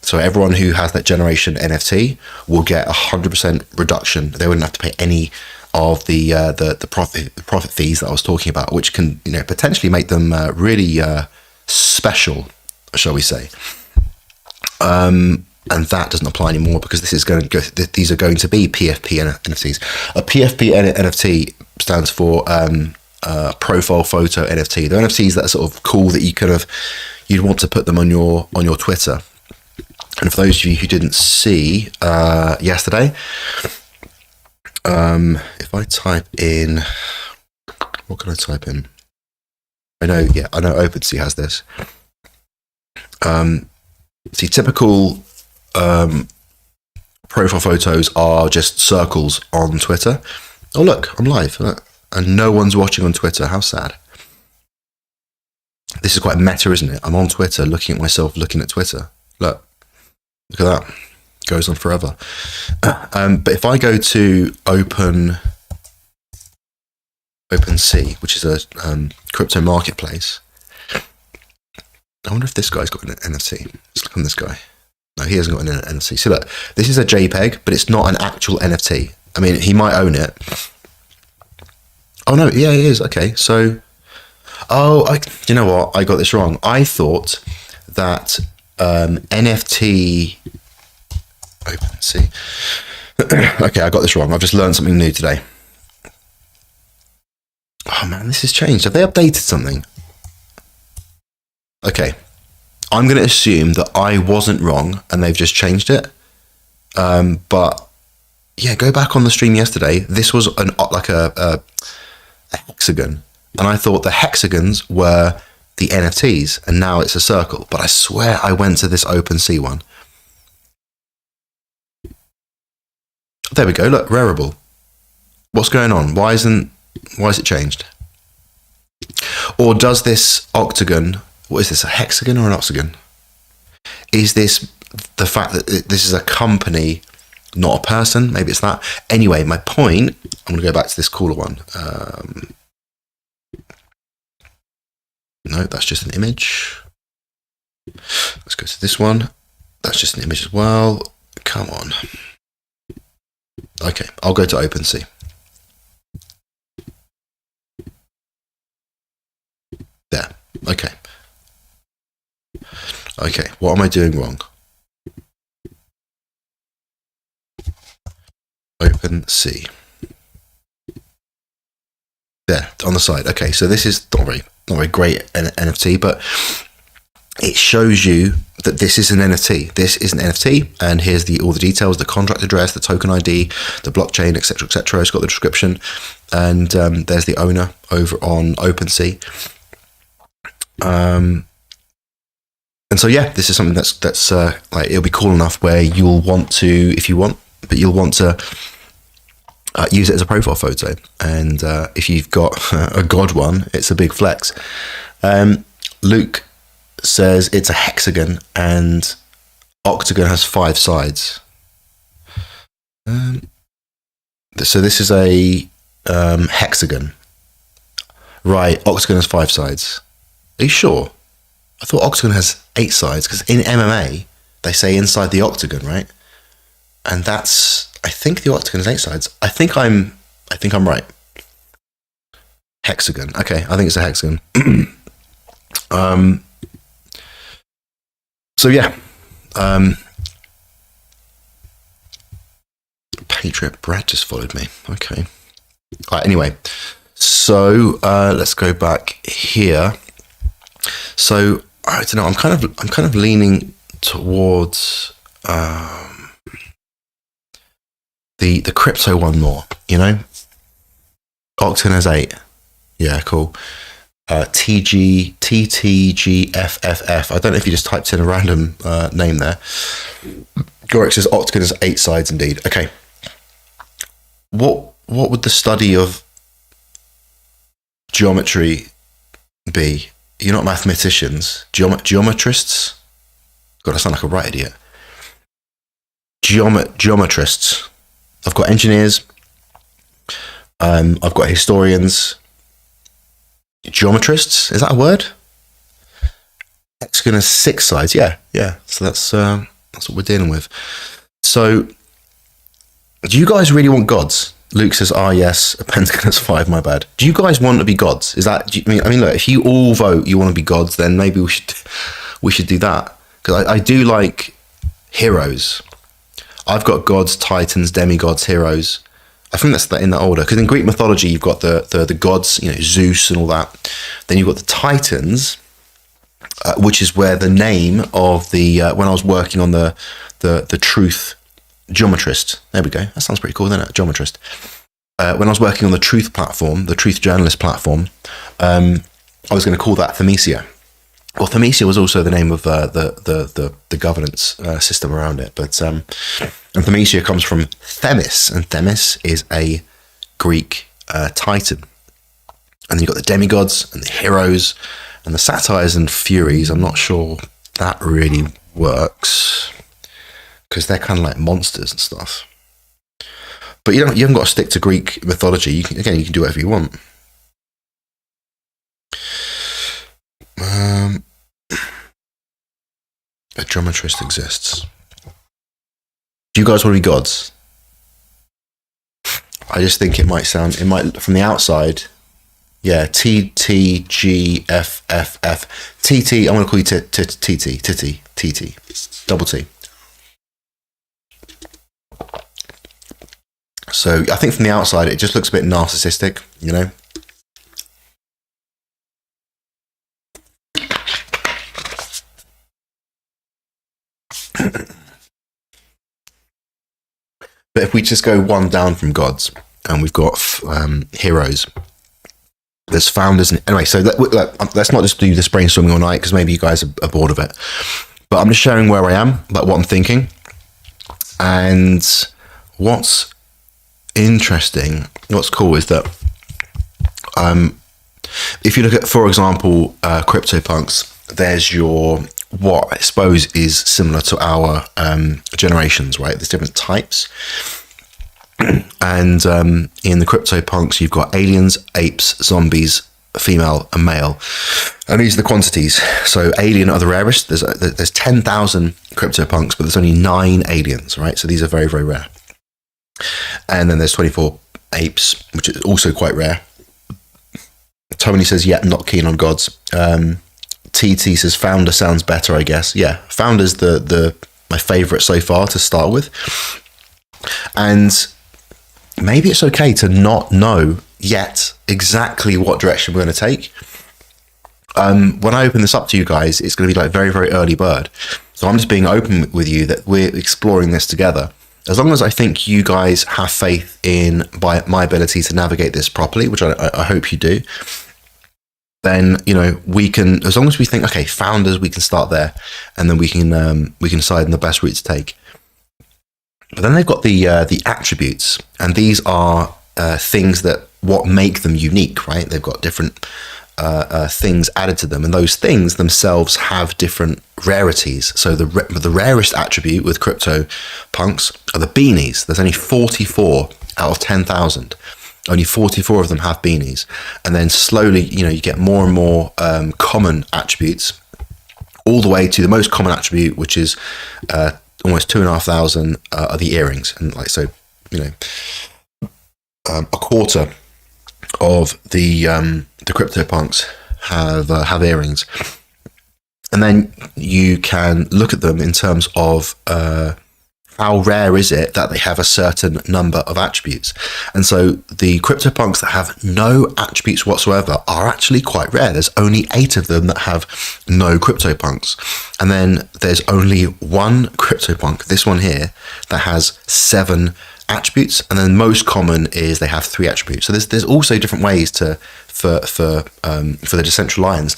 So everyone who has that generation NFT will get 100% reduction. They wouldn't have to pay any of the profit fees that I was talking about, which can, you know, potentially make them really special, shall we say? And that doesn't apply anymore because this is going to go. These are going to be PFP NFTs. A PFP NFT stands for profile photo NFT. They're NFTs that are sort of cool that you'd want to put them on your Twitter. And for those of you who didn't see yesterday, if I type in, what can I type in? I know OpenSea has this. See, typical profile photos are just circles on Twitter. Oh look, I'm live, and no one's watching on Twitter. How sad. This is quite meta, isn't it? I'm on Twitter, looking at myself, looking at Twitter. Look at that. Goes on forever. But if I go to OpenSea, which is a crypto marketplace, I wonder if this guy's got an NFT. Let's look on this guy. No, he hasn't got an NFT. See, look, this is a JPEG, but it's not an actual NFT. I mean, he might own it. Oh no, yeah, he is. Okay, so, you know what? I got this wrong. I thought that NFT. OpenSea. Okay, I got this wrong. I've just learned something new today. Oh man, this has changed. Have they updated something? Okay, I'm going to assume that I wasn't wrong and they've just changed it. But yeah, go back on the stream yesterday. This was a hexagon, and I thought the hexagons were the NFTs, and now it's a circle. But I swear I went to this OpenSea one. There we go. Look, Rarible. What's going on? Why is it changed? Or does this octagon? What is this? A hexagon or an octagon? Is this the fact that this is a company, not a person? Maybe it's that. Anyway, my point. I'm going to go back to this cooler one. No, that's just an image. Let's go to this one. That's just an image as well. Come on. Okay, I'll go to OpenSea. There. Okay. Okay, what am I doing wrong? OpenSea. There, on the side. Okay, so this is not very great NFT, but it shows you that this is an NFT. This is an NFT, and here's all the details: the contract address, the token ID, the blockchain, etc., etc. It's got the description, and there's the owner over on OpenSea. And so yeah, this is something that's like, it'll be cool enough where you'll want to, if you want, but you'll want to use it as a profile photo. And if you've got a god one, it's a big flex. Luke says it's a hexagon and octagon has 5 sides. So this is a hexagon. Right, octagon has 5 sides. Are you sure? I thought octagon has 8 sides, because in MMA they say inside the octagon, right? And I think the octagon has 8 sides. I think I'm right. Hexagon. Okay, I think it's a hexagon. So yeah. Patriot Brad just followed me. Okay. Right, anyway. So let's go back here. So I don't know. I'm kind of leaning towards the crypto one more. You know, Octon has 8. Yeah, cool. TTGFFF. I don't know if you just typed in a random name there. Goric says Octagon has 8 sides indeed. Okay. What would the study of geometry be? You're not mathematicians. Geometrists? God, I sound like a right idiot. Geometrists. I've got engineers. I've got historians. Geometrists? Is that a word? Hexagon has 6 sides. Yeah. So that's what we're dealing with. So, do you guys really want gods? Luke says, yes, a pentagon has 5, my bad. Do you guys want to be gods? Is that, I mean, look, if you all vote you want to be gods, then maybe we should do that. Because I do like heroes. I've got gods, titans, demigods, heroes. I think that's in that order. Because in Greek mythology, you've got the gods, you know, Zeus and all that. Then you've got the titans, which is where the name of the, when I was working on the truth geometrist. There we go. That sounds pretty cool, doesn't it? Geometrist. When I was working on the truth platform, the truth journalist platform, I was going to call that Themisia. Well, Themisia was also the name of the governance system around it. But and Themisia comes from Themis, and Themis is a Greek titan. And then you've got the demigods and the heroes and the satyrs and furies. I'm not sure that really works, because they're kind of like monsters and stuff. But you haven't got to stick to Greek mythology. You can do whatever you want. A geometrist exists. Do you guys want to be gods? I just think it might from the outside. Yeah, TTGFFF. TT, I'm going to call you TT. Double T. So I think from the outside, it just looks a bit narcissistic, you know? But if we just go one down from gods, and we've got heroes, there's founders. Anyway, so let's not just do this brainstorming all night, because maybe you guys are bored of it. But I'm just sharing where I am, like what I'm thinking. And what's interesting, what's cool is that if you look at, for example, CryptoPunks, there's your, what I suppose is similar to our generations, right? There's different types. And in the CryptoPunks, you've got aliens, apes, zombies, female and male. And these are the quantities. So alien are the rarest. There's 10,000 CryptoPunks, but there's only 9 aliens, right? So these are very, very rare. And then there's 24 apes, which is also quite rare. Tony says, yeah, not keen on gods. TT says founder sounds better, I guess. Yeah, founder's my favorite so far to start with. And maybe it's okay to not know yet exactly what direction we're going to take. When I open this up to you guys, it's going to be like very, very early bird. So I'm just being open with you that we're exploring this together. As long as I think you guys have faith in my ability to navigate this properly, which I hope you do, then, you know, we can, as long as we think, okay, founders, we can start there, and then we can decide on the best route to take. But then they've got the attributes, and these are things what make them unique, right? They've got different things added to them, and those things themselves have different rarities. So the rarest attribute with CryptoPunks are the beanies. There's only 44 out of 10,000. Only 44 of them have beanies, and then slowly, you know, you get more and more common attributes, all the way to the most common attribute, which is almost 2,500 are the earrings, and like so, you know, a quarter of the CryptoPunks have earrings, and then you can look at them in terms of how rare is it that they have a certain number of attributes? And so the CryptoPunks that have no attributes whatsoever are actually quite rare. There's only 8 of them that have no CryptoPunks. And then there's only one CryptoPunk, this one here, that has 7 attributes. And then most common is they have 3 attributes. So there's also different ways for the Decentralions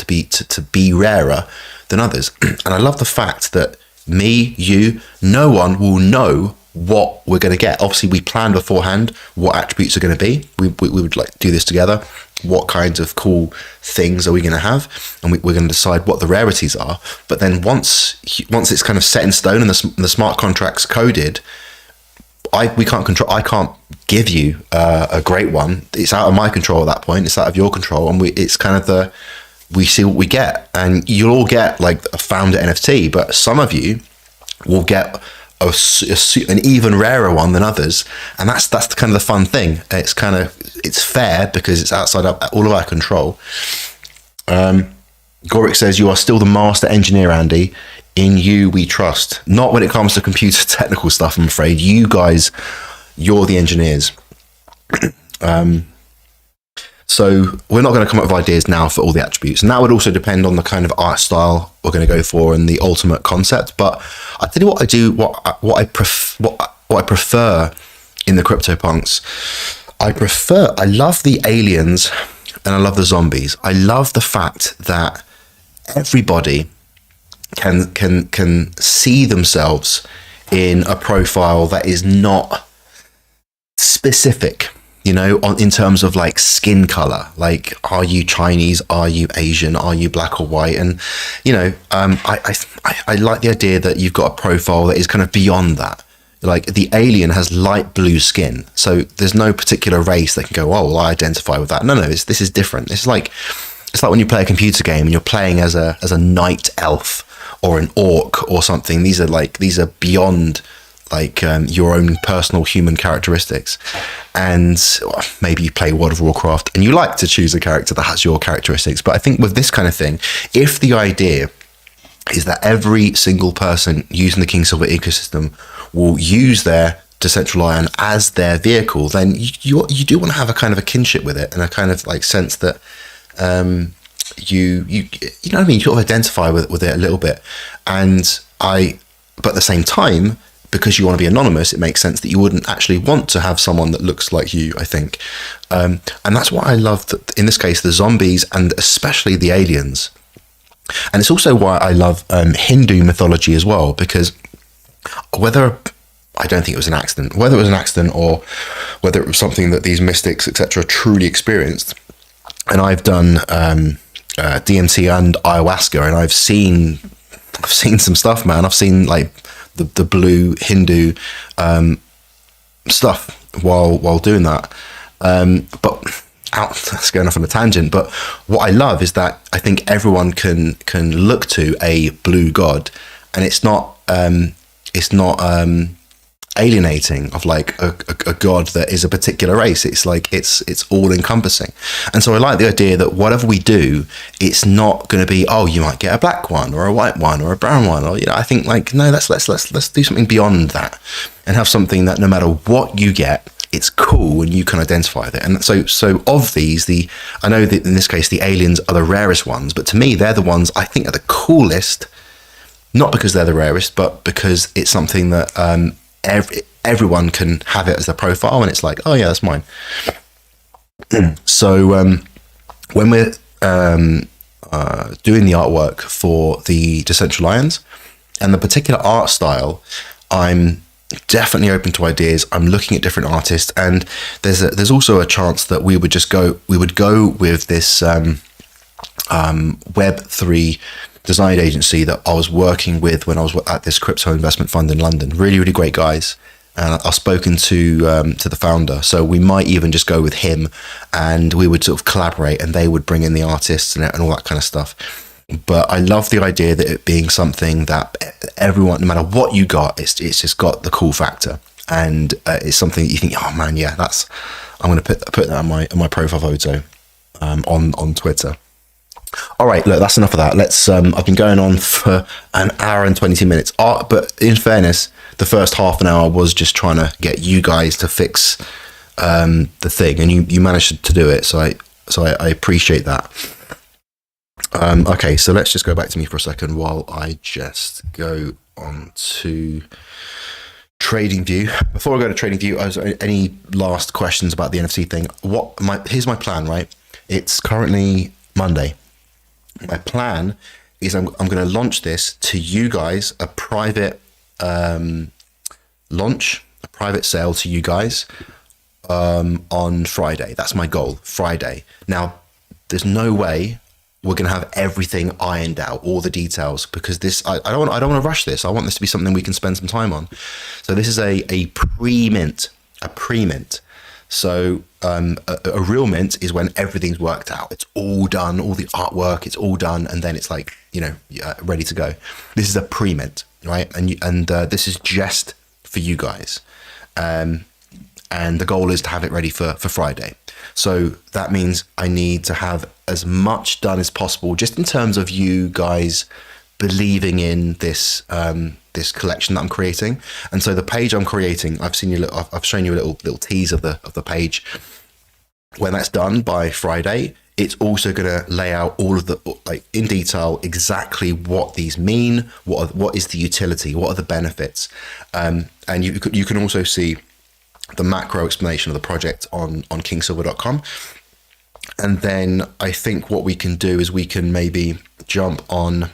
to be rarer than others. And I love the fact that me, you, no one will know what we're going to get. Obviously, we plan beforehand what attributes are going to be. We would like do this together. What kinds of cool things are we going to have? And we're going to decide what the rarities are. But then once it's kind of set in stone and the smart contract's coded, I can't give you a great one. It's out of my control at that point. It's out of your control, and it's kind of we see what we get. And you'll all get like a founder NFT, but some of you will get an even rarer one than others, and that's the kind of the fun thing. It's fair because it's outside of all of our control. Goric says, you are still the master engineer, Andy. In you we trust. Not when it comes to computer technical stuff, I'm afraid. You guys, you're the engineers. So we're not going to come up with ideas now for all the attributes, and that would also depend on the kind of art style we're going to go for and the ultimate concept. But I tell you what I do, what I prefer in the CryptoPunks. I love the aliens and I love the zombies. I love the fact that everybody can see themselves in a profile that is not specific, you know, in terms of like skin color. Like, are you Chinese? Are you Asian? Are you black or white? And, you know, I like the idea that you've got a profile that is kind of beyond that. Like, the alien has light blue skin, so there's no particular race that can go, oh, well, I identify with that. No, this is different. It's like when you play a computer game and you're playing as a night elf or an orc or something. These are beyond like your own personal human characteristics. And maybe you play World of Warcraft and you like to choose a character that has your characteristics. But I think with this kind of thing, if the idea is that every single person using the King Silver ecosystem will use their Decentralion as their vehicle, then you do want to have a kind of a kinship with it and a kind of like sense that you know what I mean, you sort of identify with it a little bit. But at the same time, because you want to be anonymous, it makes sense that you wouldn't actually want to have someone that looks like you, I think. And that's why I love that, in this case, the zombies and especially the aliens. And it's also why I love Hindu mythology as well, because I don't think it was an accident, whether it was an accident or whether it was something that these mystics, etc., truly experienced. And I've done DMT and ayahuasca, and I've seen some stuff, man. I've seen like the blue Hindu stuff while doing that. But that's going off on a tangent. But what I love is that I think everyone can look to a blue god, and it's not alienating of like a god that is a particular race. It's like it's all encompassing. And so I like the idea that whatever we do, it's not going to be, oh, you might get a black one or a white one or a brown one, or, you know, I think like, no, let's do something beyond that and have something that no matter what you get, it's cool and you can identify with it. And so of these, I know that in this case the aliens are the rarest ones, but to me they're the ones I think are the coolest, not because they're the rarest, but because it's something that everyone can have it as their profile, and it's like, oh yeah, that's mine. So when we're doing the artwork for the Decentralions and the particular art style, I'm definitely open to ideas. I'm looking at different artists, and there's also a chance that we would go with this Web3 design agency that I was working with when I was at this crypto investment fund in London. Really, really great guys. And I've spoken to the founder, so we might even just go with him, and we would sort of collaborate, and they would bring in the artists and all that kind of stuff. But I love the idea that it being something that everyone, no matter what you got, it's just got the cool factor, and it's something that you think, oh man, yeah, I'm going to put that on my profile photo on Twitter. All right, look, that's enough of that. Let's. I've been going on for an hour and 20 minutes. But in fairness, the first half an hour was just trying to get you guys to fix the thing, and you managed to do it. So I appreciate that. Okay, so let's just go back to me for a second while I just go on to TradingView. Before I go to TradingView, any last questions about the NFC thing? Here's my plan, right? It's currently Monday. My plan is I'm going to launch this to you guys, a private launch, a private sale to you guys on Friday. That's my goal, Friday. Now, there's no way we're going to have everything ironed out, all the details, because this I don't want to rush this. I want this to be something we can spend some time on. So this is a pre-mint. So a real mint is when everything's worked out. It's all done, all the artwork, it's all done, and then it's like, ready to go. This is a pre-mint, right? And this is just for you guys. And the goal is to have it ready for Friday. So that means I need to have as much done as possible, just in terms of you guys believing in this this collection that I'm creating. And so the page I'm creating, I've shown you a little tease of the page. When that's done by Friday, it's also going to lay out all of the, like, in detail, exactly what these mean, what is the utility, what are the benefits, and you can also see the macro explanation of the project on kingsilver.com. And then I think what we can do is we can maybe jump on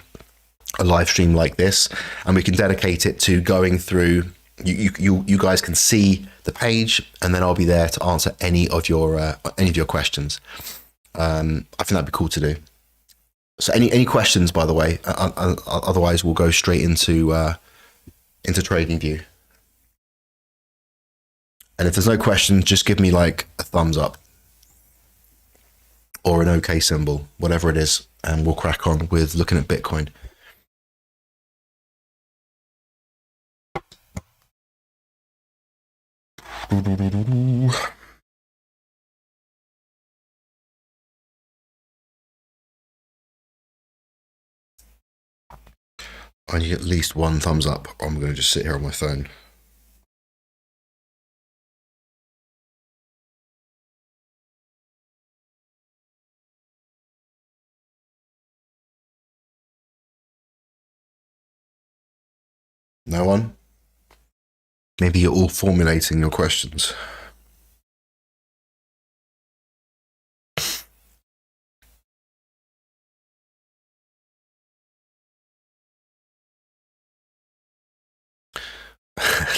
a live stream like this, and we can dedicate it to going through. You guys can see the page, and then I'll be there to answer any of your questions. I think that'd be cool to do. So any questions, by the way? Otherwise, we'll go straight into TradingView. And if there's no questions, just give me like a thumbs up or an OK symbol, whatever it is, and we'll crack on with looking at Bitcoin. I need at least one thumbs up, or I'm going to just sit here on my phone. No one? Maybe you're all formulating your questions.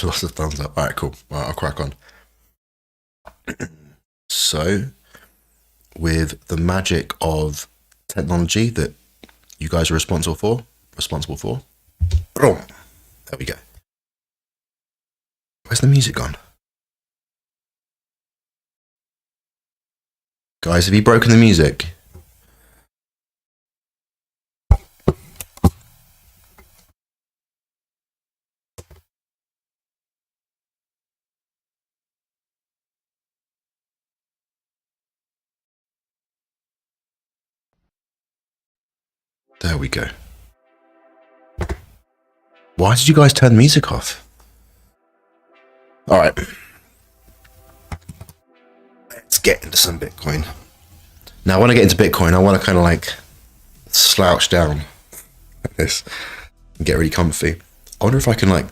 Lots of thumbs up. All right, cool. All right, I'll crack on. So, with the magic of technology that you guys are responsible for, boom, there we go. Where's the music gone? Guys, have you broken the music? There we go. Why did you guys turn the music off? All right. Let's get into some Bitcoin. Now, when I get into Bitcoin, I want to kind of like slouch down like this and get really comfy. I wonder if I can like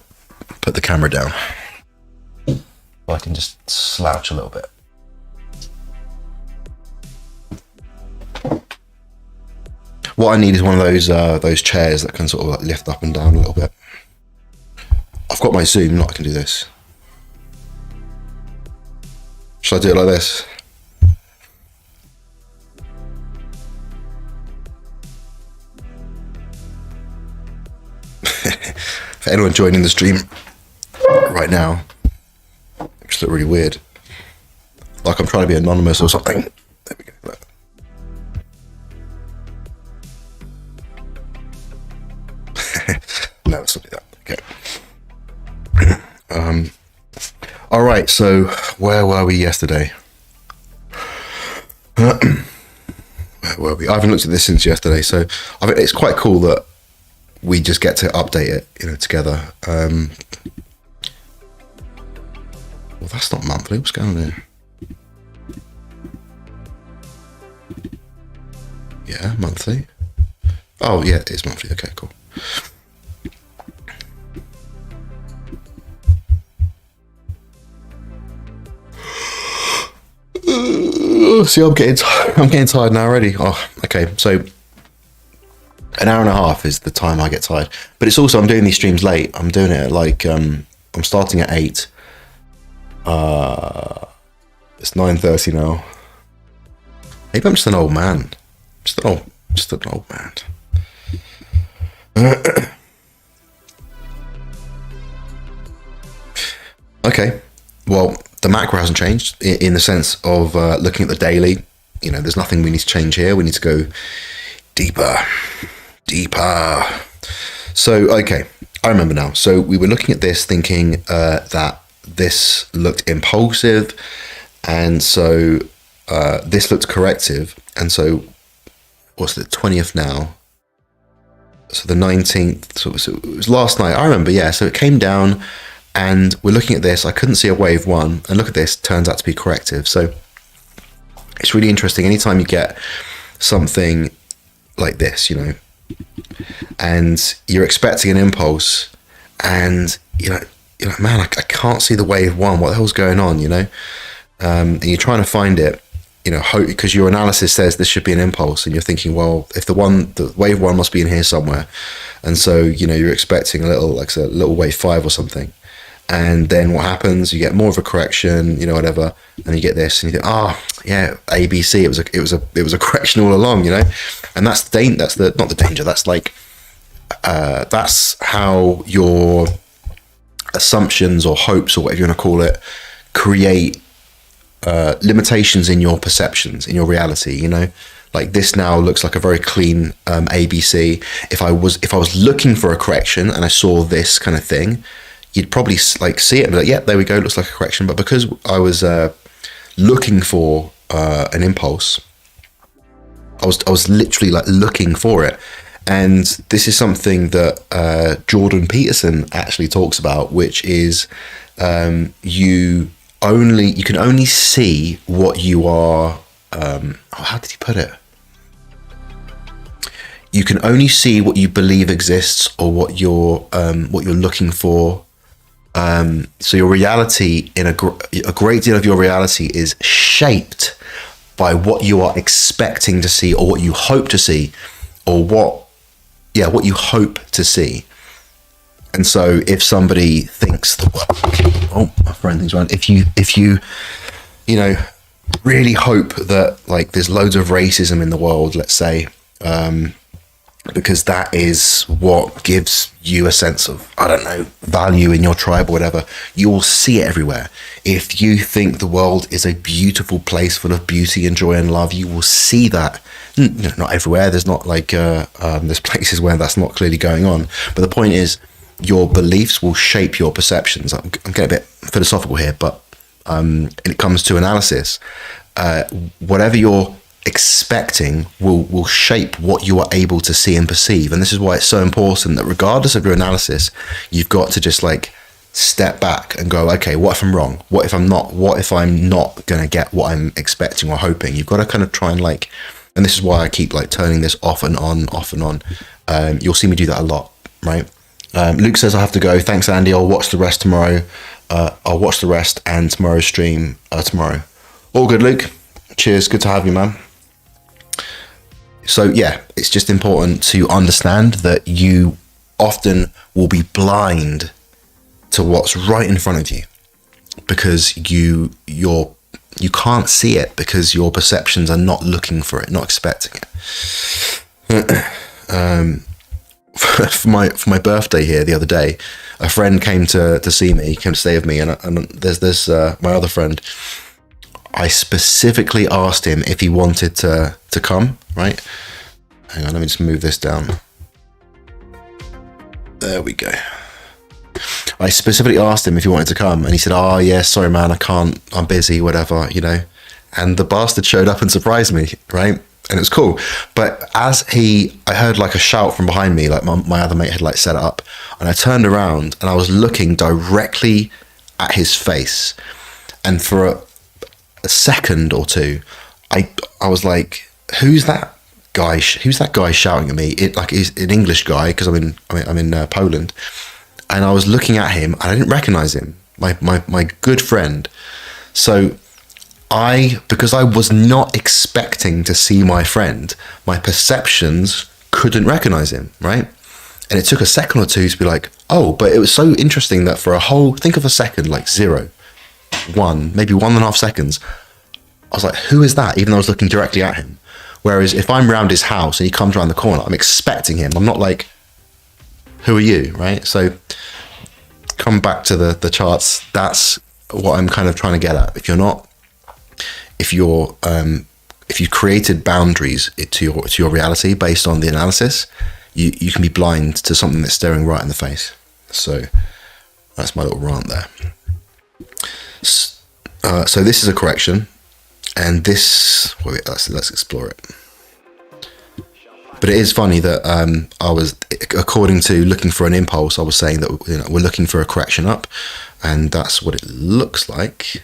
put the camera down. I can just slouch a little bit. What I need is one of those chairs that can sort of like lift up and down a little bit. I've got my Zoom, I can do this. Should I do it like this? For anyone joining the stream right now, it just look really weird. Like I'm trying to be anonymous or something. There we go. Look. No, it's not that. Okay. All right. So where were we yesterday? Where Where were we? I haven't looked at this since yesterday, so I think it's quite cool that we just get to update it, together. Well, that's not monthly. What's going on here? Yeah, monthly. Oh, yeah, it is monthly. Okay, cool. See, I'm getting tired now already. Oh, okay. So an hour and a half is the time I get tired. But it's also, I'm doing these streams late. I'm doing it at like, I'm starting at 8. It's 9:30 now. Maybe I'm just an old man. Just an old man. Okay. Well, the macro hasn't changed in the sense of looking at the daily. There's nothing we need to change here. We need to go deeper. So, okay, I remember now. So we were looking at this thinking that this looked impulsive, and so this looked corrective. And so what's the 20th now? So the 19th, so it was last night. I remember, yeah. So it came down, and we're looking at this. I couldn't see a wave one, and look at this, turns out to be corrective. So it's really interesting. Anytime you get something like this, and you're expecting an impulse, and you're like, man, I can't see the wave one. What the hell's going on? And you're trying to find it. Hope, because your analysis says this should be an impulse, and you're thinking, well, if the wave one must be in here somewhere, and so you're expecting a little wave 5 or something, and then what happens? You get more of a correction, whatever, and you get this, and you think, yeah, ABC. It was a correction all along, and that's not the danger. That's like that's how your assumptions or hopes or whatever you want to call it create limitations in your perceptions, in your reality. Like this now looks like a very clean ABC. If I was looking for a correction and I saw this kind of thing, you'd probably like see it and be like, yeah, there we go, looks like a correction. But because I was looking for an impulse, I was literally like looking for it. And this is something that Jordan Peterson actually talks about, which is you can only see what you are. How did he put it? You can only see what you believe exists, or what you're looking for. So your reality, a great deal of your reality is shaped by what you are expecting to see, or what you hope to see, or what you hope to see. And so if somebody thinks my friend thinks around, if you really hope that like there's loads of racism in the world, let's say, because that is what gives you a sense of, I don't know, value in your tribe or whatever, you will see it everywhere. If you think the world is a beautiful place full of beauty and joy and love, you will see that. Not everywhere. There's not like there's places where that's not clearly going on. But the point is, your beliefs will shape your perceptions. I'm getting a bit philosophical here, but when it comes to analysis, whatever you're expecting will shape what you are able to see and perceive. And this is why it's so important that regardless of your analysis, you've got to just like step back and go, okay, what if I'm wrong? What if I'm not going to get what I'm expecting or hoping? You've got to kind of try and like, and this is why I keep like turning this off and on. You'll see me do that a lot, right? Luke says I have to go. Thanks, Andy. I'll watch the rest tomorrow. I'll watch the rest and tomorrow's stream tomorrow. All good, Luke. Cheers. Good to have you, man. So yeah, it's just important to understand that you often will be blind to what's right in front of you because you can't see it because your perceptions are not looking for it, not expecting it. For my birthday here the other day, a friend came to see me, came to stay with me, and there's my other friend. I specifically asked him if he wanted to come, right? Hang on, let me just move this down. There we go. I specifically asked him if he wanted to come, and he said, oh yeah, sorry man, I can't, I'm busy, whatever, And the bastard showed up and surprised me, right? and it was cool. But as I heard like a shout from behind me, like my other mate had like set it up, and I turned around and I was looking directly at his face, and for a second or two, I was like, who's that guy? Who's that guy shouting at me? He's an English guy, because I'm in Poland, and I was looking at him and I didn't recognize him. My good friend. So because I was not expecting to see my friend, my perceptions couldn't recognize him, right? And it took a second or two to be like, oh, but it was so interesting that for think of a second, like 0, 1, maybe 1.5 seconds, I was like, who is that? Even though I was looking directly at him. Whereas if I'm around his house and he comes around the corner, I'm expecting him. I'm not like, who are you, right? So come back to the charts. That's what I'm kind of trying to get at. If you've created boundaries to your reality based on the analysis, you can be blind to something that's staring right in the face. So that's my little rant there. So this is a correction, and this, let's explore it. But it is funny that I was, according to looking for an impulse, I was saying that we're looking for a correction up, and that's what it looks like.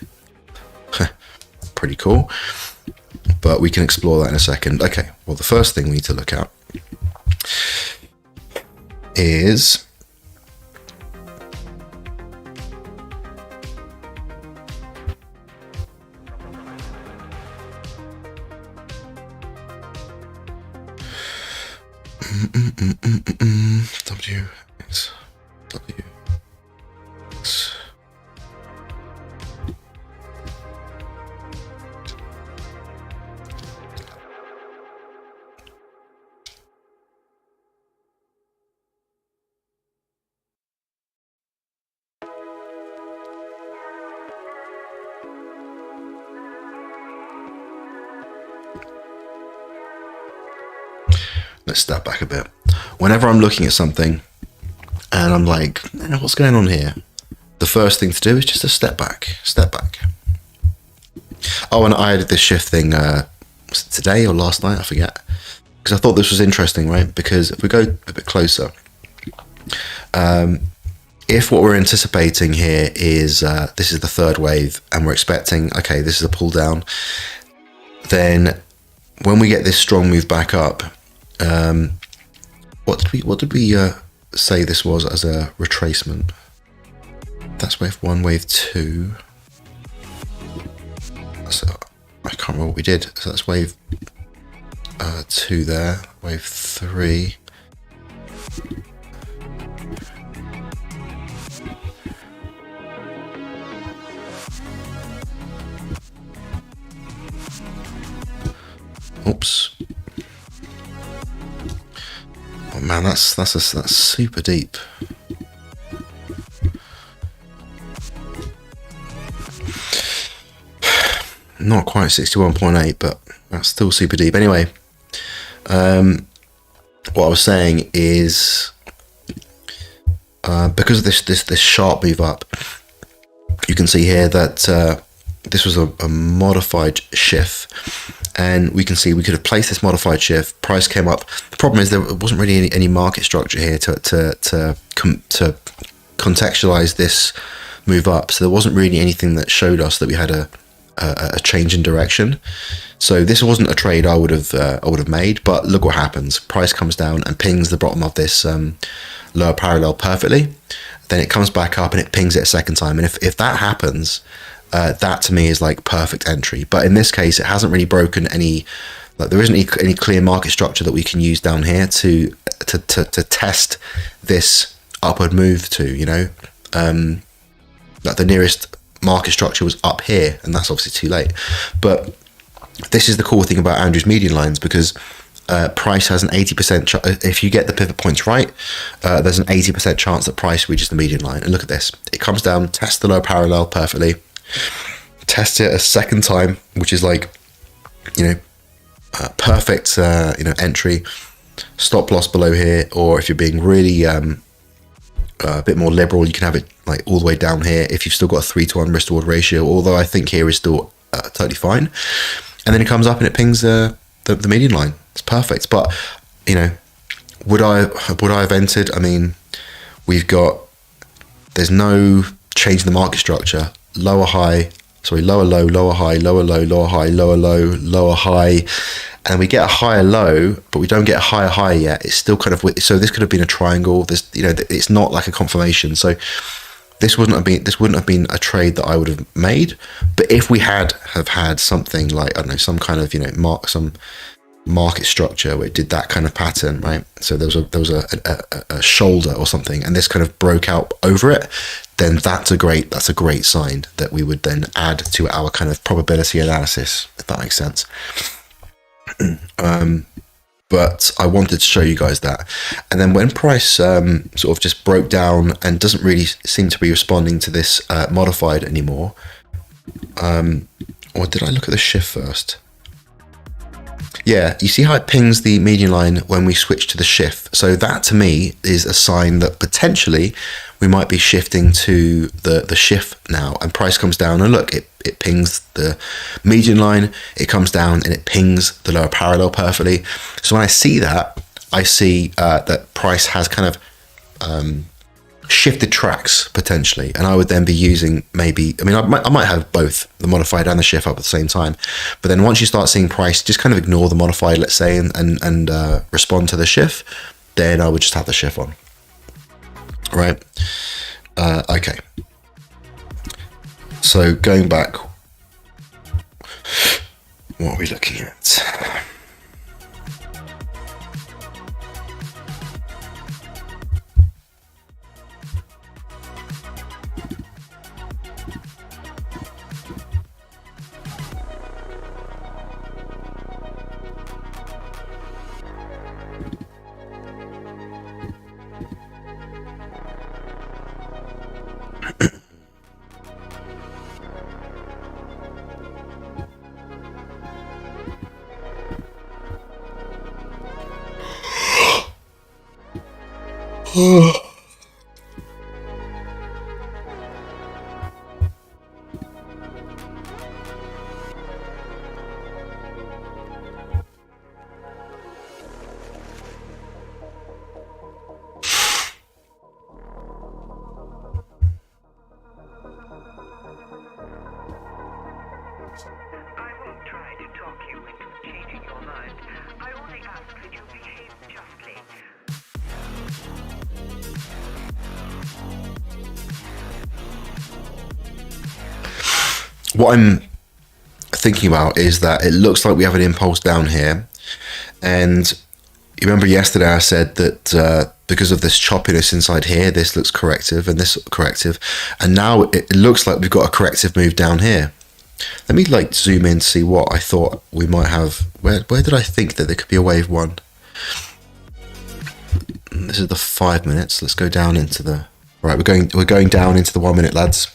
Pretty cool. But we can explore that in a second. Okay, well, the first thing we need to look at is W. Let's step back a bit. Whenever I'm looking at something and I'm like, what's going on here? The first thing to do is just to step back. Oh, and I did this shift thing, was it today or last night? I forget. Because I thought this was interesting, right? Because if we go a bit closer, if what we're anticipating here is, this is the third wave, and we're expecting, okay, this is a pull down, then when we get this strong move back up, what did we say this was as a retracement? That's wave 1, wave 2. So I can't remember what we did. So that's wave 2 there, wave 3. Oops. Oh man, that's super deep. Not quite 61.8, but that's still super deep. Anyway, what I was saying is, because of this sharp move up, you can see here that this was a modified shift. And we can see we could have placed this modified shift. Price came up. The problem is there wasn't really any market structure here to contextualize this move up. So there wasn't really anything that showed us that we had a change in direction. So this wasn't a trade I would have made. But look what happens. Price comes down and pings the bottom of this lower parallel perfectly. Then it comes back up and it pings it a second time. And if that happens, that to me is like perfect entry. But in this case, it hasn't really broken any, like there isn't any clear market structure that we can use down here to test this upward move to, you know. Like the nearest market structure was up here, and that's obviously too late. But this is the cool thing about Andrew's median lines, because price has an 80% if you get the pivot points right, there's an 80% chance that price reaches the median line. And look at this, it comes down, tests the low parallel perfectly, test it a second time, which is like, you know, perfect, you know, entry, stop loss below here. Or if you're being really a bit more liberal, you can have it like all the way down here if you've still got a 3-to-1 risk to reward ratio, although I think here is still totally fine. And then it comes up and it pings the median line. It's perfect. But you know, would I have entered? I mean, there's no change in the market structure. Lower low, lower high, lower low, lower high, lower low, lower high, and we get a higher low, but we don't get a higher high yet. It's still kind of, so this could have been a triangle. This, you know, it's not like a confirmation. So this wouldn't have been a trade that I would have made. But if we have had something like, I don't know, some kind of, you know, some market structure where it did that kind of pattern, right? So there was a shoulder or something, and this kind of broke out over it, then that's a great sign that we would then add to our kind of probability analysis, if that makes sense. But I wanted to show you guys that. And then when price sort of just broke down and doesn't really seem to be responding to this modified anymore, or did I look at the shift first? Yeah, you see how it pings the median line when we switch to the shift. So that to me is a sign that potentially we might be shifting to the shift now, and price comes down, and look, it pings the median line, it comes down and it pings the lower parallel perfectly. So when I see that, I see that price has kind of shifted tracks potentially, and I would then be using maybe, I mean, I might have both the modified and the shift up at the same time, but then once you start seeing price just kind of ignore the modified, let's say, and respond to the shift, then I would just have the shift on, right? Okay, so going back, what are we looking at? What I'm thinking about is that it looks like we have an impulse down here, and you remember yesterday I said that because of this choppiness inside here, this looks corrective and this corrective, and now it looks like we've got a corrective move down here. Let me like zoom in to see what I thought we might have. Where did I think that there could be a wave one? This is the 5 minutes. Let's go down into the, right, we're going down into the 1 minute, lads.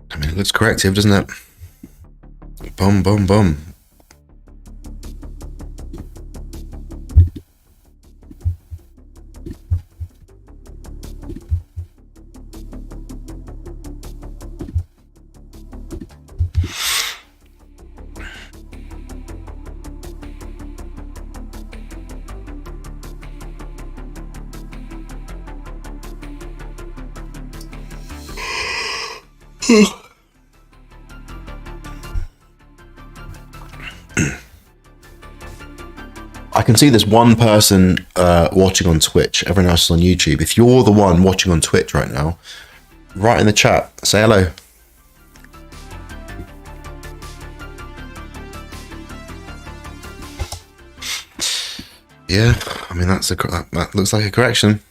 I mean, it looks corrective, doesn't it? Boom, boom, boom. I can see there's one person watching on Twitch. Everyone else is on YouTube. If you're the one watching on Twitch right now, write in the chat. Say hello. Yeah, I mean that looks like a correction.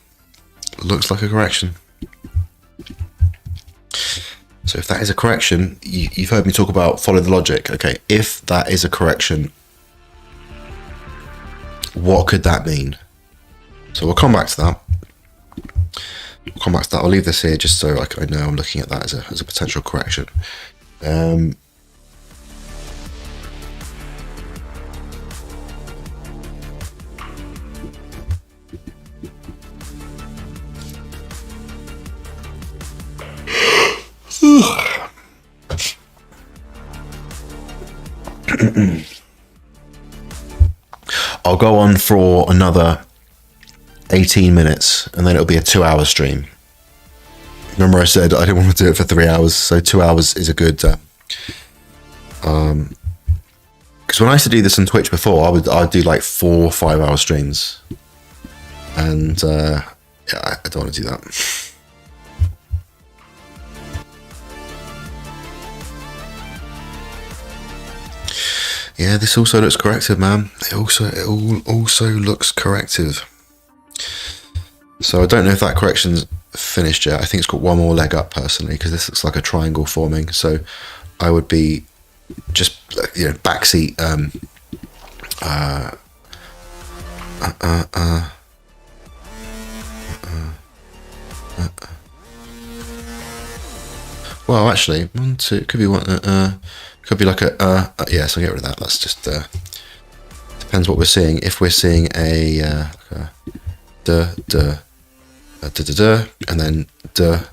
Looks like a correction. So So if that is a correction, you've heard me talk about follow the logic. Okay, if that is a correction, what could that mean? So we'll come back to that. I'll leave this here just so I know I'm looking at that as a potential correction. I'll go on for another 18 minutes and then it'll be a 2-hour stream. Remember I said I didn't want to do it for 3 hours, so 2 hours is a good because when I used to do this on Twitch before, I'd do like 4 or 5 hour streams, and yeah, I don't want to do that. Yeah, this also looks corrective, man. It also looks corrective. So I don't know if that correction's finished yet. I think it's got one more leg up personally, because this looks like a triangle forming. So I would be just, you know, backseat. Well, actually, 1, 2, could be one. Could be like a yeah. So get rid of that. That's just depends what we're seeing. If we're seeing a duh, and then duh,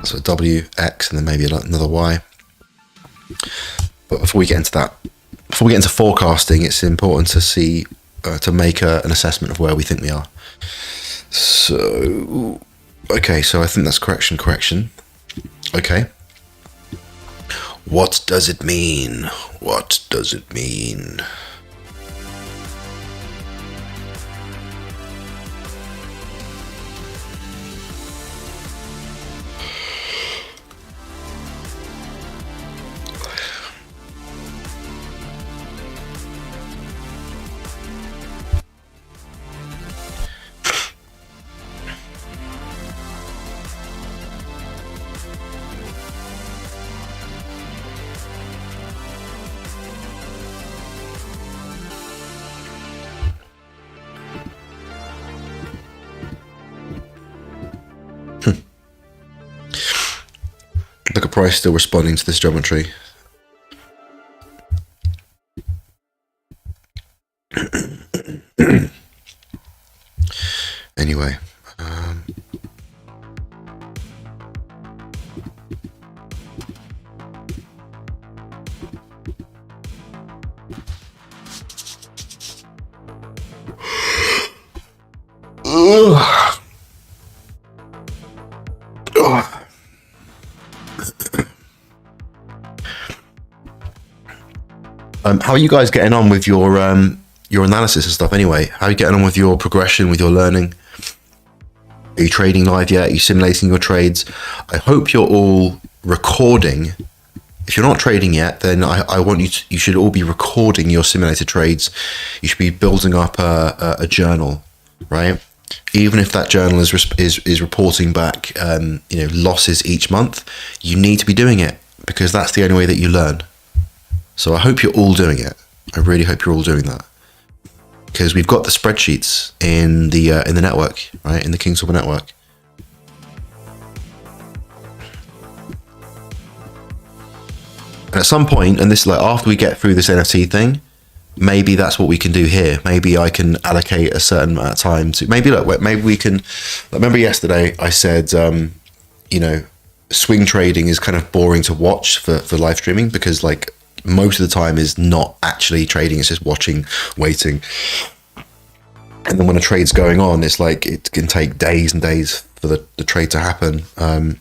so W, X, and then maybe another Y. But before we get into that, before we get into forecasting, it's important to see, to make an assessment of where we think we are. So, okay, so I think that's correction. Okay. What does it mean? What does it mean? Look at price still responding to this geometry. Anyway, how are you guys getting on with your analysis and stuff anyway? How are you getting on with your progression, with your learning? Are you trading live yet? Are you simulating your trades? I hope you're all recording. If you're not trading yet, then I want you should all be recording your simulated trades. You should be building up a journal, right? Even if that journal is reporting back losses each month, you need to be doing it, because that's the only way that you learn. So I hope you're all doing it. I really hope you're all doing that, because we've got the spreadsheets in the network, right? In the King Silver network. And at some point, and this is like after we get through this NFT thing, maybe that's what we can do here. Maybe I can allocate a certain amount of time to, maybe we can, remember yesterday I said, swing trading is kind of boring to watch for live streaming, because like most of the time is not actually trading, it's just watching, waiting. And then when a trade's going on, it's like it can take days and days for the trade to happen. But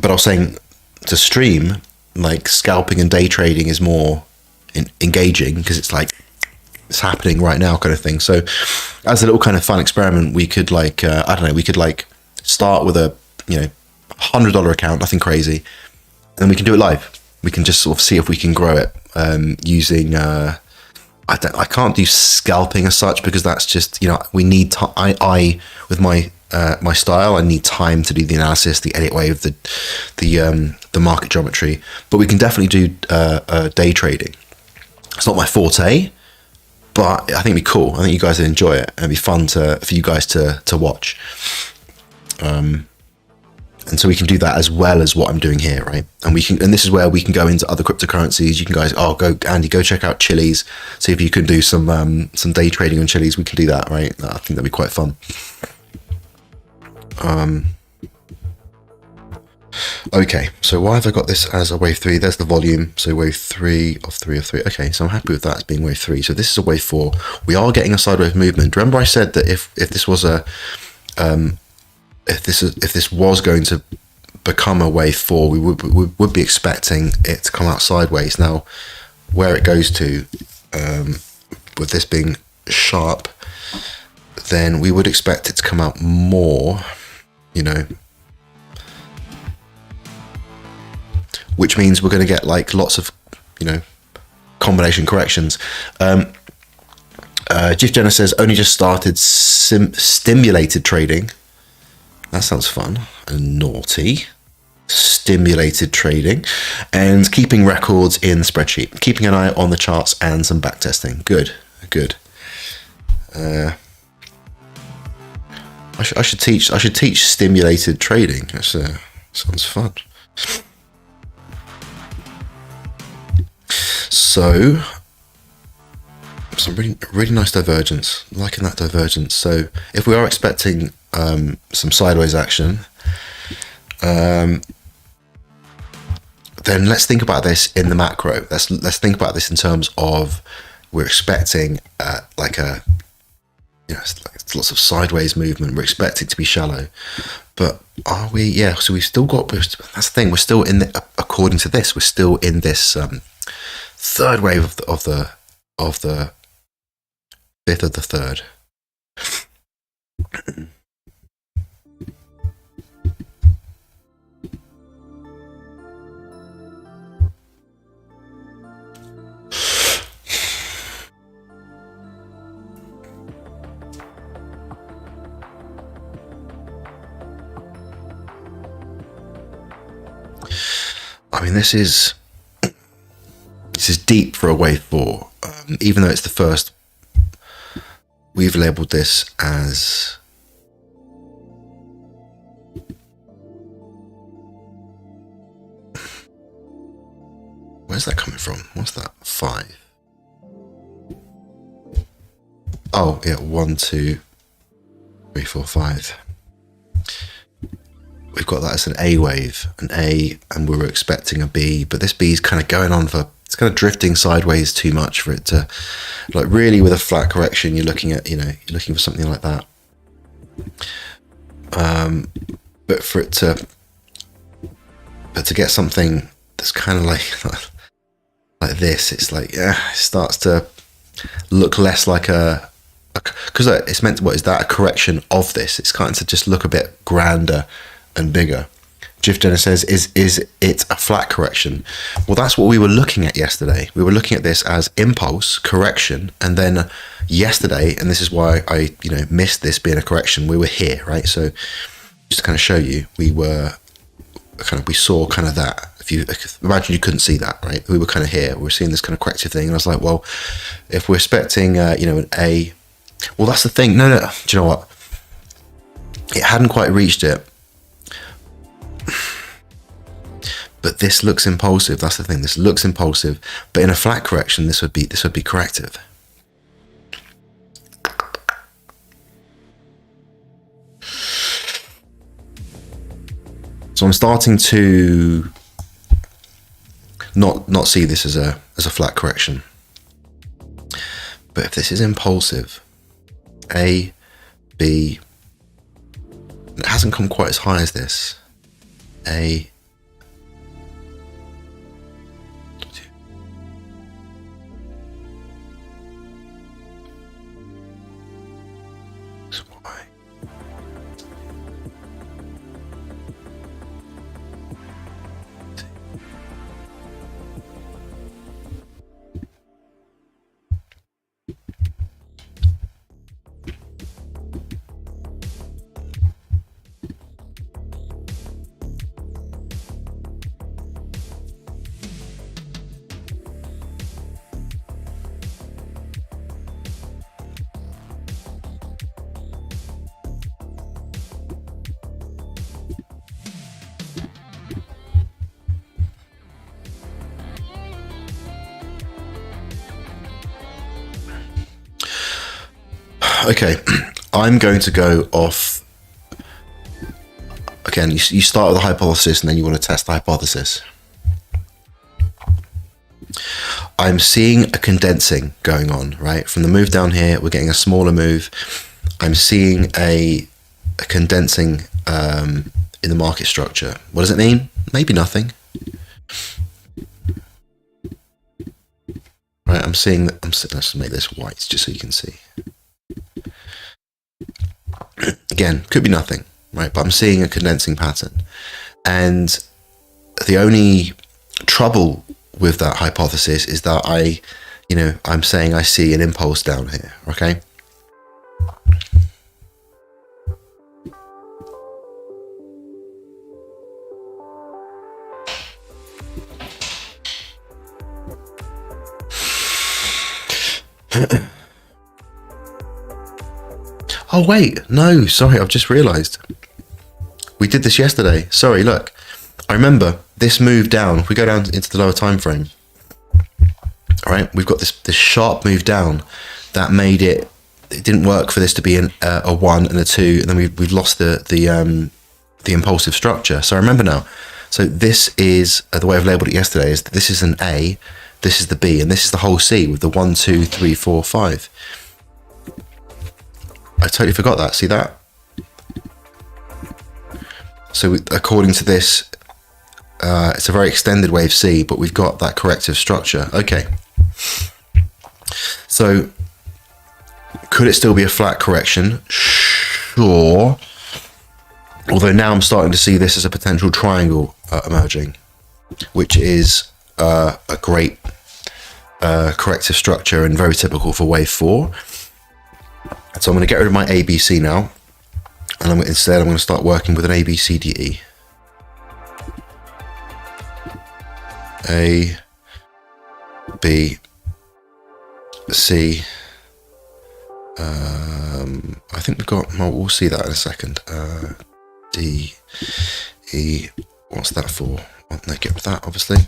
I was saying to stream, like scalping and day trading is more engaging, because it's like it's happening right now kind of thing. So as a little kind of fun experiment, we could like we could like start with a $100 account, nothing crazy, and we can do it live. We can just sort of see if we can grow it using I can't do scalping as such, because that's just, you know, we need I with my my style, I need time to do the analysis, the edit wave, the market geometry. But we can definitely do day trading. It's not my forte, but I think it'd be cool. I think you guys would enjoy it, and it'd be fun for you guys to watch. And so we can do that as well as what I'm doing here, right? And this is where we can go into other cryptocurrencies. You can guys, Andy, go check out Chili's, see if you can do some day trading on Chili's. We can do that, right? I think that'd be quite fun. Okay, so why have I got this as a wave 3? There's the volume, so wave 3 of 3 of 3. Okay, so I'm happy with that as being wave 3. So this is a wave 4. We are getting a sideways movement. Remember I said that if this was a if this was going to become a wave 4, we would be expecting it to come out sideways. Now, where it goes to, with this being sharp, then we would expect it to come out more, you know, which means we're going to get like lots of, you know, combination corrections. Jif Jenner says only just started stimulated trading. That sounds fun and naughty. Stimulated trading and keeping records in the spreadsheet, keeping an eye on the charts and some backtesting. Good. I should teach stimulated trading. That sounds fun. So some really nice divergence. I'm liking that divergence. So if we are expecting some sideways action, then let's think about this in the macro. Let's think about this in terms of we're expecting like a, you know, it's lots of sideways movement. We're expecting to be shallow, but are we? Yeah. So we've still got. That's the thing. We're still in the. According to this, we're still in this third wave of the fifth of the third. I mean, this is deep for a wave 4, even though it's the first. We've labelled this as where's that coming from? What's that? 5. Oh yeah, 1, 2, 3, 4, 5. We've got that as an A wave, an A, and we were expecting a B, but this B is kind of going on for, it's kind of drifting sideways too much for it to, like, really with a flat correction, you're looking at, you know, you're looking for something like that. But for it to, get something that's kind of like this, it's like, yeah, it starts to look less like because it's meant to, what is that, a correction of this? It's kind of to just look a bit grander and bigger. Jif Jenner says, is it a flat correction? Well, that's what we were looking at yesterday. We were looking at this as impulse, correction, and then yesterday, and this is why I, you know, missed this being a correction, we were here, right? So just to kind of show you, we saw kind of that. If you imagine you couldn't see that, right? We were kind of here. We were seeing this kind of corrective thing, and I was like, well, if we're expecting, you know, an A, well, that's the thing. No, do you know what? It hadn't quite reached it. But this looks impulsive. That's the thing. This looks impulsive. But in a flat correction, this would be corrective. So I'm starting to not see this as a flat correction. But if this is impulsive, A, B, it hasn't come quite as high as this. A, Okay, I'm going to go off. Again, you start with a hypothesis and then you want to test the hypothesis. I'm seeing a condensing going on, right? From the move down here, we're getting a smaller move. I'm seeing a condensing in the market structure. What does it mean? Maybe nothing. Right, I'm seeing that. Let's make this white just so you can see. Again, could be nothing, right? But I'm seeing a condensing pattern. And the only trouble with that hypothesis is that I'm saying I see an impulse down here, okay? Oh wait, no, sorry, I've just realized. We did this yesterday. Sorry, look. I remember this move down. If we go down into the lower time frame, all right, we've got this sharp move down that made it didn't work for this to be a 1 and a 2, and then we've lost the impulsive structure. So I remember now. So this is the way I've labeled it yesterday, is that this is an A, this is the B, and this is the whole C with the 1, 2, 3, 4, 5. I totally forgot that. See that? So according to this, it's a very extended wave C, but we've got that corrective structure. Okay. So could it still be a flat correction? Sure. Although now I'm starting to see this as a potential triangle emerging, which is a great corrective structure and very typical for wave 4. So I'm going to get rid of my ABC now, and instead I'm going to start working with an ABCDE. A, B, C. I think we've got. Well, we'll see that in a second. D, E. What's that for? Well, no, get rid of that, obviously.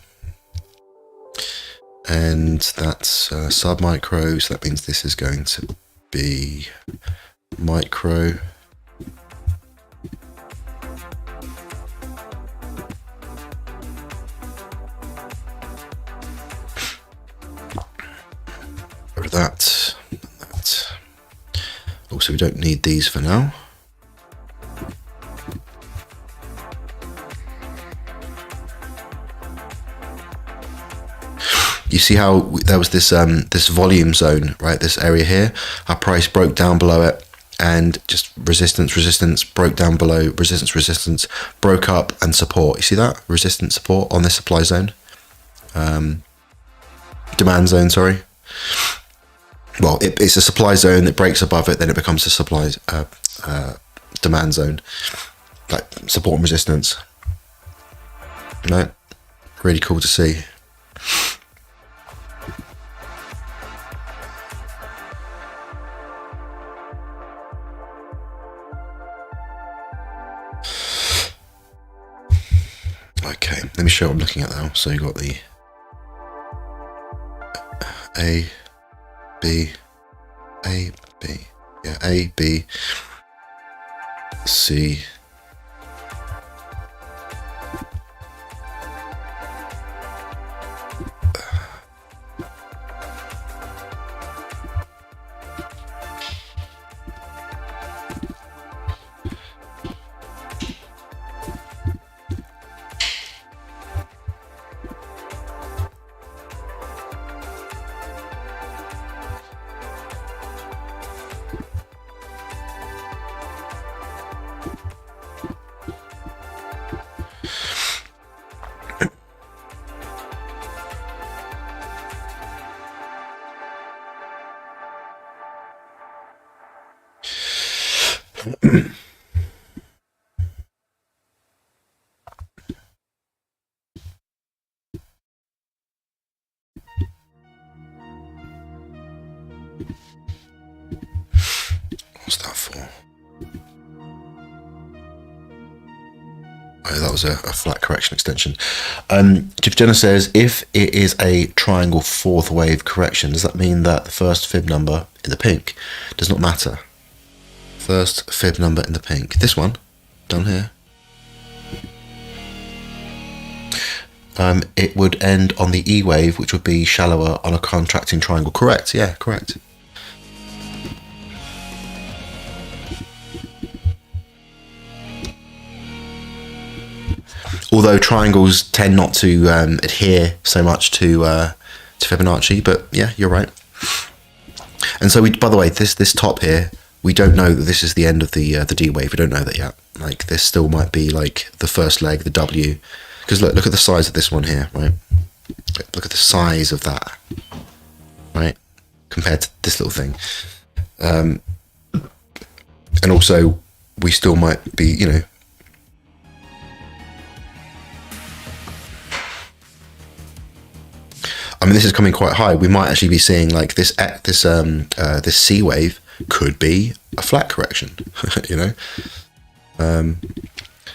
And that's sub-micro, so that means this is going to be micro. Rid of that. Also, we don't need these for now. You see how there was this this volume zone, right? This area here, our price broke down below it, and just resistance broke down below, resistance broke up, and support. You see that? Resistance, support on this supply zone, demand zone, sorry. Well, it's a supply zone that breaks above it, then it becomes a supply demand zone, like support and resistance. Right? Really cool to see. Okay, let me show what I'm looking at now. So you got the A, B, yeah, A, B, C, what's that for? Oh, that was a flat correction extension. Jeff Jenner says, if it is a triangle fourth wave correction, does that mean that the first fib number in the pink does not matter? First fib number in the pink. This one, down here. It would end on the E wave, which would be shallower on a contracting triangle. Correct, yeah, correct. Although triangles tend not to adhere so much to Fibonacci, but yeah, you're right. And so, by the way, this top here, we don't know that this is the end of the D wave. We don't know that yet. Like, this still might be like the first leg, the W. Because look at the size of this one here, right? Look at the size of that, right? Compared to this little thing. And also, we still might be, you know, I mean, this is coming quite high. We might actually be seeing like this C wave could be a flat correction, you know.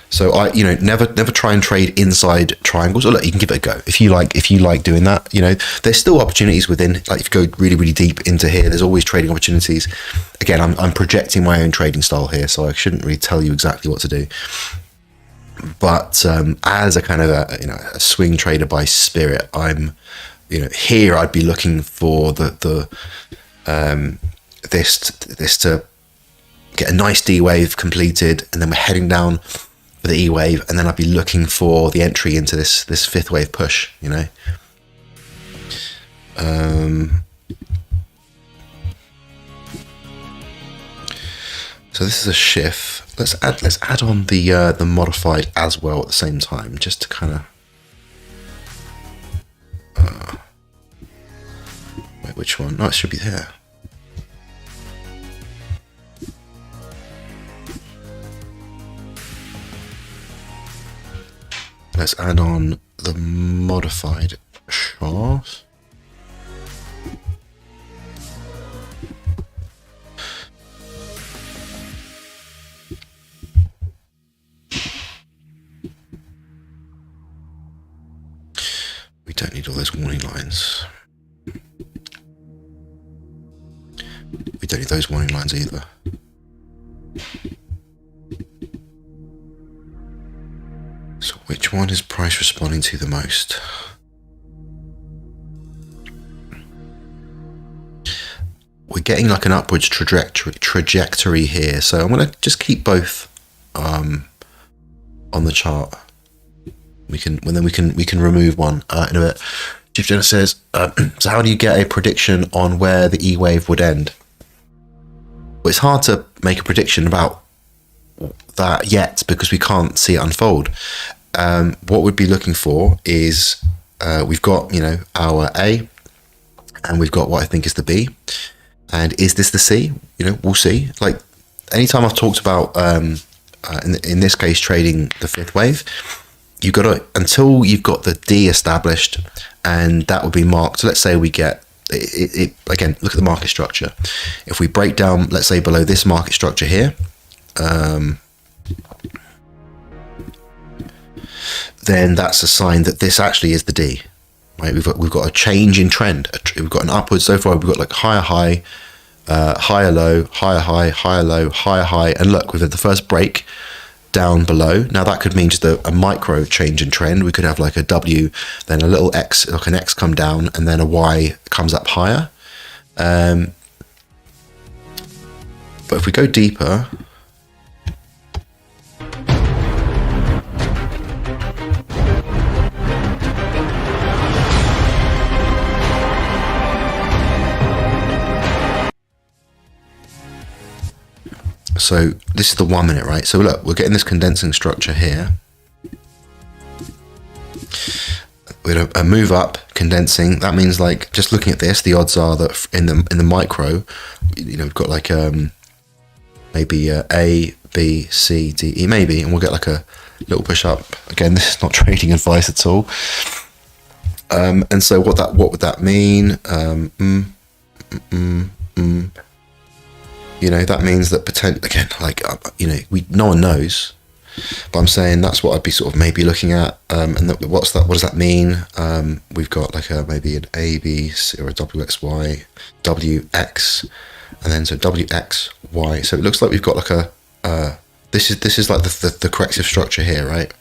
So never try and trade inside triangles. Or look, you can give it a go if you like doing that. You know, there's still opportunities within. Like, if you go really, really deep into here, there's always trading opportunities. Again, I'm projecting my own trading style here, so I shouldn't really tell you exactly what to do. But as a kind of a swing trader by spirit, I'm, here I'd be looking for this to get a nice D wave completed, and then we're heading down for the E wave, and then I'd be looking for the entry into this fifth wave push, you know. So this is a shift. Let's add on the modified as well at the same time, just to kind of. Wait, which one? No, it should be there. Let's add on the modified chart. We don't need all those warning lines. We don't need those warning lines either. So which one is price responding to the most? We're getting like an upwards trajectory here, so I'm going to just keep both on the chart. We can remove one in a bit. Chief Jenna says, so how do you get a prediction on where the E wave would end? Well, it's hard to make a prediction about that yet because we can't see it unfold. What we'd be looking for is we've got our A, and we've got what I think is the B, and is this the C? We'll see. Like, anytime I've talked about in this case trading the fifth wave, you've got to, until you've got the D established, and that would be marked. So let's say we get it again. Look at the market structure. If we break down, let's say below this market structure here, then that's a sign that this actually is the D. Right? We've got a change in trend. We've got an upward so far. We've got like higher high, higher low, higher high, higher low, higher high, and look, we've had the first break down below. Now that could mean just a micro change in trend. We could have like a W, then a little X, like an X come down, and then a Y comes up higher. But if we go deeper, so this is the 1 minute, right? So look, we're getting this condensing structure here. We're going to move up, condensing. That means, like, just looking at this, the odds are that in the micro, we've got like maybe A, B, C, D, E, maybe, and we'll get like a little push up. Again, this is not trading advice at all. And so what would that mean? That means that again, like, no one knows, but I'm saying that's what I'd be sort of maybe looking at. And what does that mean? We've got like maybe an A, B, C, or a W, X, Y, W, X, and then so WXY. So it looks like we've got like a this is like the corrective structure here, right?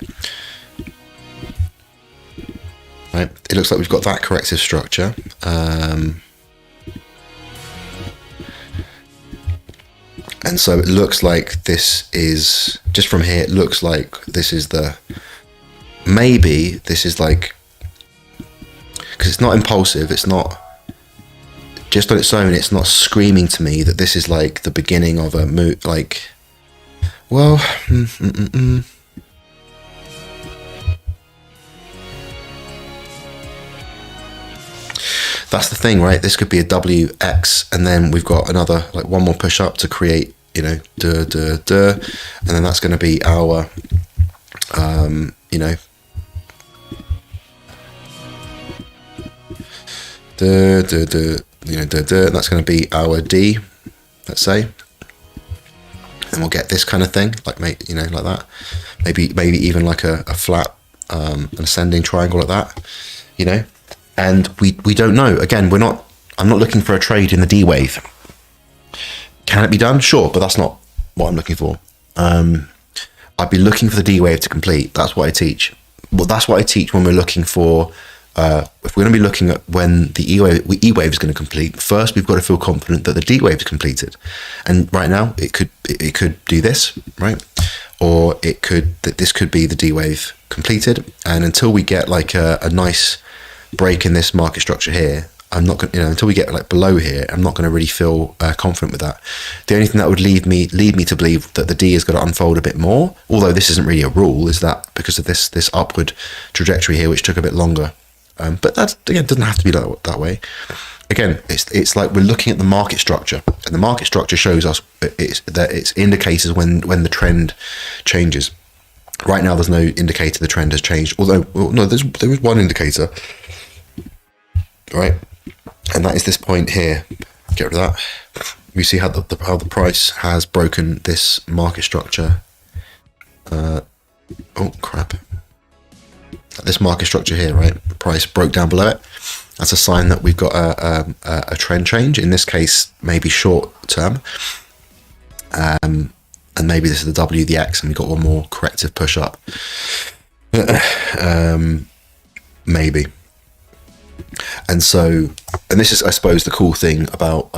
Right. It looks like we've got that corrective structure. And so it looks like this is, just from here, it looks like this is maybe this is like, because it's not impulsive, it's not, just on its own, it's not screaming to me that this is like the beginning of a move, like, well, That's the thing, right? This could be a WX, and then we've got another, like one more push up to create, you know, and then that's going to be our, you know, that's going to be our D, let's say, and we'll get this kind of thing, like, you know, like that, maybe even like a flat, an ascending triangle like that, you know. And we don't know. Again, I'm not looking for a trade in the D wave. Can it be done? Sure, but that's not what I'm looking for. I'd be looking for the D wave to complete. That's what I teach. Well, that's what I teach when we're looking for, if we're going to be looking at when the E wave is going to complete, first we've got to feel confident that the D wave is completed. And right now it could do this, right? Or this could be the D wave completed. And until we get like a nice break in this market structure here, I'm not going, you know, until we get like below here, I'm not going to really feel confident with that. The only thing that would lead me to believe that the D is going to unfold a bit more, although this isn't really a rule, is that because of this upward trajectory here, which took a bit longer. But that, again, doesn't have to be that way. Again, it's like we're looking at the market structure, and the market structure shows us it's indicators when the trend changes. Right now, there's no indicator the trend has changed. Although, well, no, there is one indicator, right? And that is this point here. Get rid of that. You see how the price has broken this market structure. Oh crap! This market structure here, right? The price broke down below it. That's a sign that we've got a trend change. In this case, maybe short term. And maybe this is the W, the X, and we've got one more corrective push up. Maybe. And so, and this is, I suppose, the cool thing about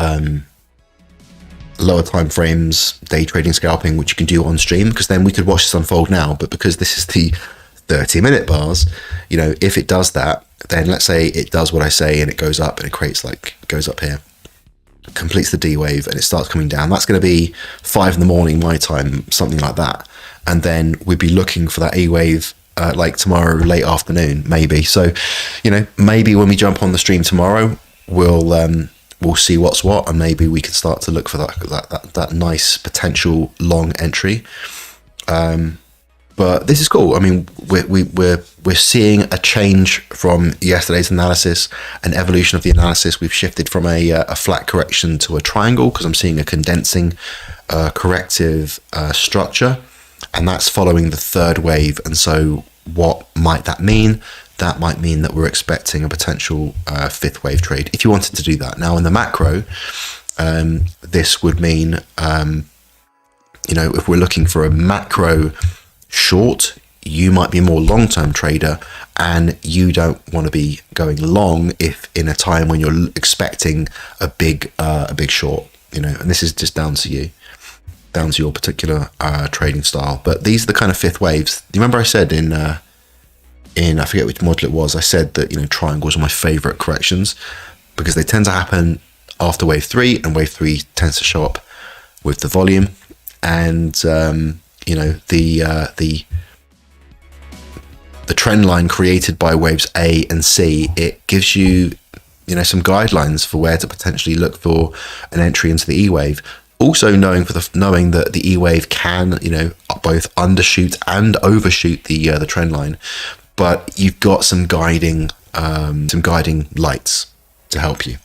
lower time frames, day trading, scalping, which you can do on stream, because then we could watch this unfold now. But because this is the 30-minute bars, you know, if it does that, then let's say it does what I say and it goes up and it creates like, goes up here, completes the D wave and it starts coming down. That's going to be 5 a.m. my time, something like that. And then we'd be looking for that E wave like tomorrow late afternoon, maybe. So, you know, maybe when we jump on the stream tomorrow, we'll see what's what, and maybe we can start to look for that nice potential long entry. But this is cool. I mean, we're seeing a change from yesterday's analysis, an evolution of the analysis. We've shifted from a flat correction to a triangle, because I'm seeing a condensing corrective structure, and that's following the third wave. And so what might that mean? That might mean that we're expecting a potential fifth wave trade, if you wanted to do that. Now, in the macro, this would mean, you know, if we're looking for a macro short, you might be a more long-term trader, and you don't want to be going long if in a time when you're expecting a big short, you know. And this is just down to you, down to your particular trading style. But these are the kind of fifth waves. You remember I said in I forget which module it was, I said that, you know, triangles are my favorite corrections because they tend to happen after wave 3, and wave 3 tends to show up with the volume. And you know, the trend line created by waves A and C, it gives you, you know, some guidelines for where to potentially look for an entry into the E wave. Also knowing that the E wave can, you know, both undershoot and overshoot the trend line, but you've got some guiding lights to help you.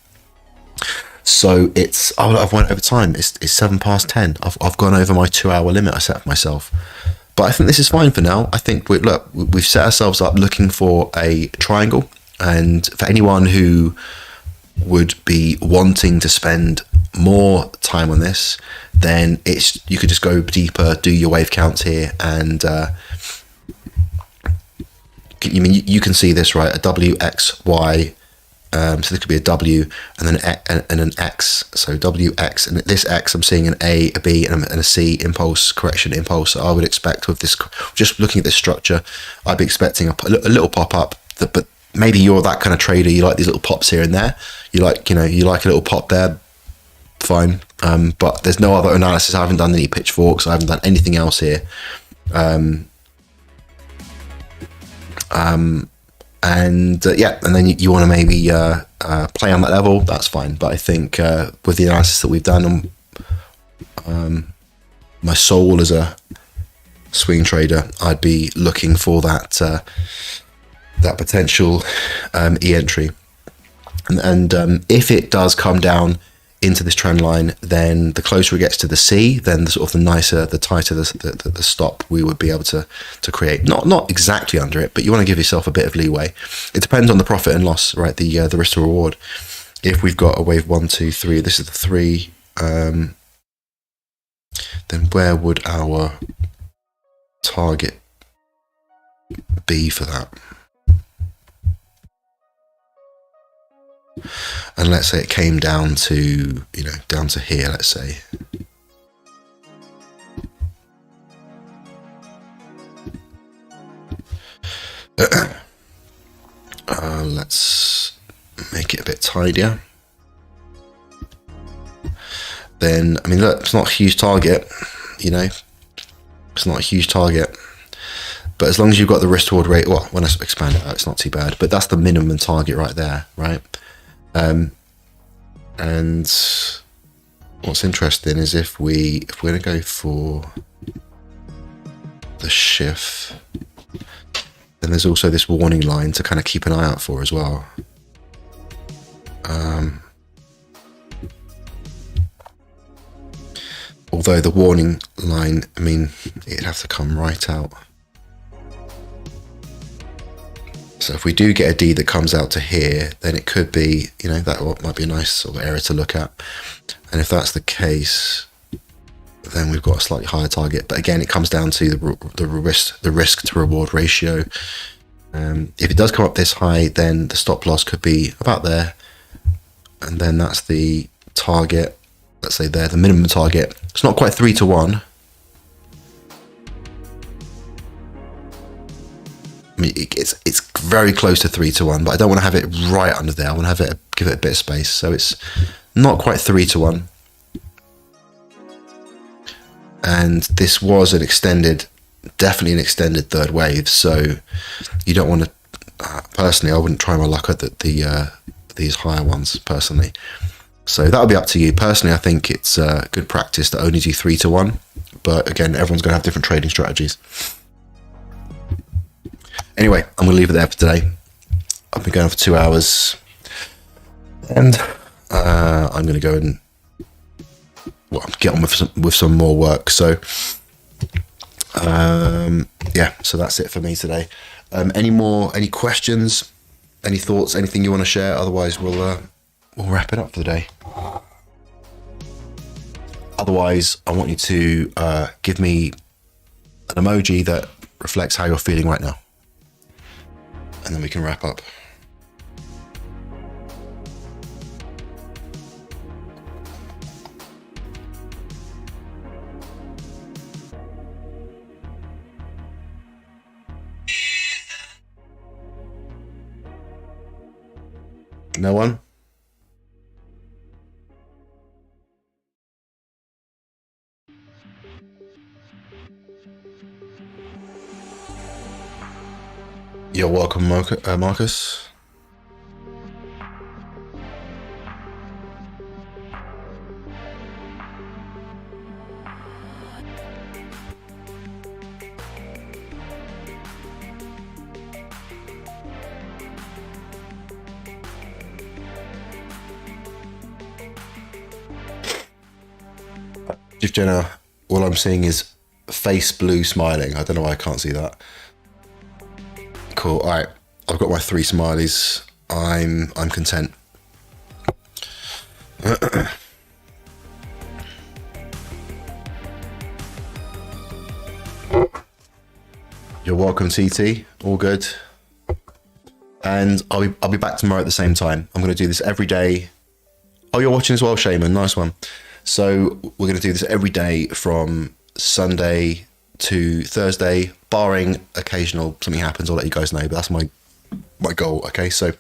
So it's, I've went over time. It's 10:07. I've gone over my 2-hour limit I set for myself, but I think this is fine for now. I think we've set ourselves up looking for a triangle, and for anyone who would be wanting to spend more time on this, then you could just go deeper, do your wave counts here, and you can see this, right? A W, X, Y. So this could be a W and then an X. So W, X, and this X, I'm seeing an A, a B, and a C impulse, correction impulse. So I would expect with this, just looking at this structure, I'd be expecting a little pop up. But maybe you're that kind of trader. You like these little pops here and there. You like a little pop there. Fine. But there's no other analysis. I haven't done any pitchforks. I haven't done anything else here. And then you want to maybe play on that level. That's fine. But I think with the analysis that we've done, my soul as a swing trader, I'd be looking for that potential e-entry. And if it does come down into this trend line, then the closer it gets to the C, then the tighter the stop we would be able to create. Not exactly under it, but you want to give yourself a bit of leeway. It depends on the profit and loss, right? The risk to reward. If we've got a wave 1, 2, 3, this is the 3, then where would our target be for that? And let's say it came down to, down to here, let's say. Let's make it a bit tidier. Then, look, it's not a huge target, it's not a huge target. But as long as you've got the risk reward rate, well, when I expand it out, it's not too bad. But that's the minimum target right there, right? And what's interesting is if we're going to go for the shift, then there's also this warning line to kind of keep an eye out for as well. Although the warning line, it'd have to come right out. So if we do get a D that comes out to here, then it could be, that might be a nice sort of area to look at. And if that's the case, then we've got a slightly higher target. But again, it comes down to the risk to reward ratio. If it does come up this high, then the stop loss could be about there. And then that's the target, let's say there, the minimum target. It's not quite 3 to 1. It's very close to 3 to 1, but I don't want to have it right under there. I want to give it a bit of space. So it's not quite 3 to 1. And this was definitely an extended third wave. So you don't want to, personally, I wouldn't try my luck at these higher ones personally. So that would be up to you. Personally, I think it's good practice to only do 3 to 1. But again, everyone's going to have different trading strategies. Anyway, I'm going to leave it there for today. I've been going for 2 hours. And I'm going to go and get on with some more work. So, so that's it for me today. Any questions, any thoughts, anything you want to share? Otherwise, we'll wrap it up for the day. Otherwise, I want you to give me an emoji that reflects how you're feeling right now. And then we can wrap up. No one? You're welcome, Marcus. Just Jenna, all I'm seeing is face blue smiling. I don't know why I can't see that. Cool. All right, I've got my 3 smileys. I'm content. You're welcome, TT. All good. And I'll be back tomorrow at the same time. I'm going to do this every day. Oh, you're watching as well, Shaman. Nice one. So we're going to do this every day from Sunday to Thursday, barring occasional something happens. I'll let you guys know, but that's my goal. Okay, so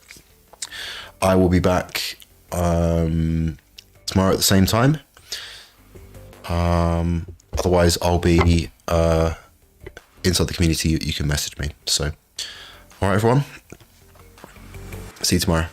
I will be back tomorrow at the same time. Otherwise, I'll be inside the community. You can message me. So, all right, everyone. See you tomorrow.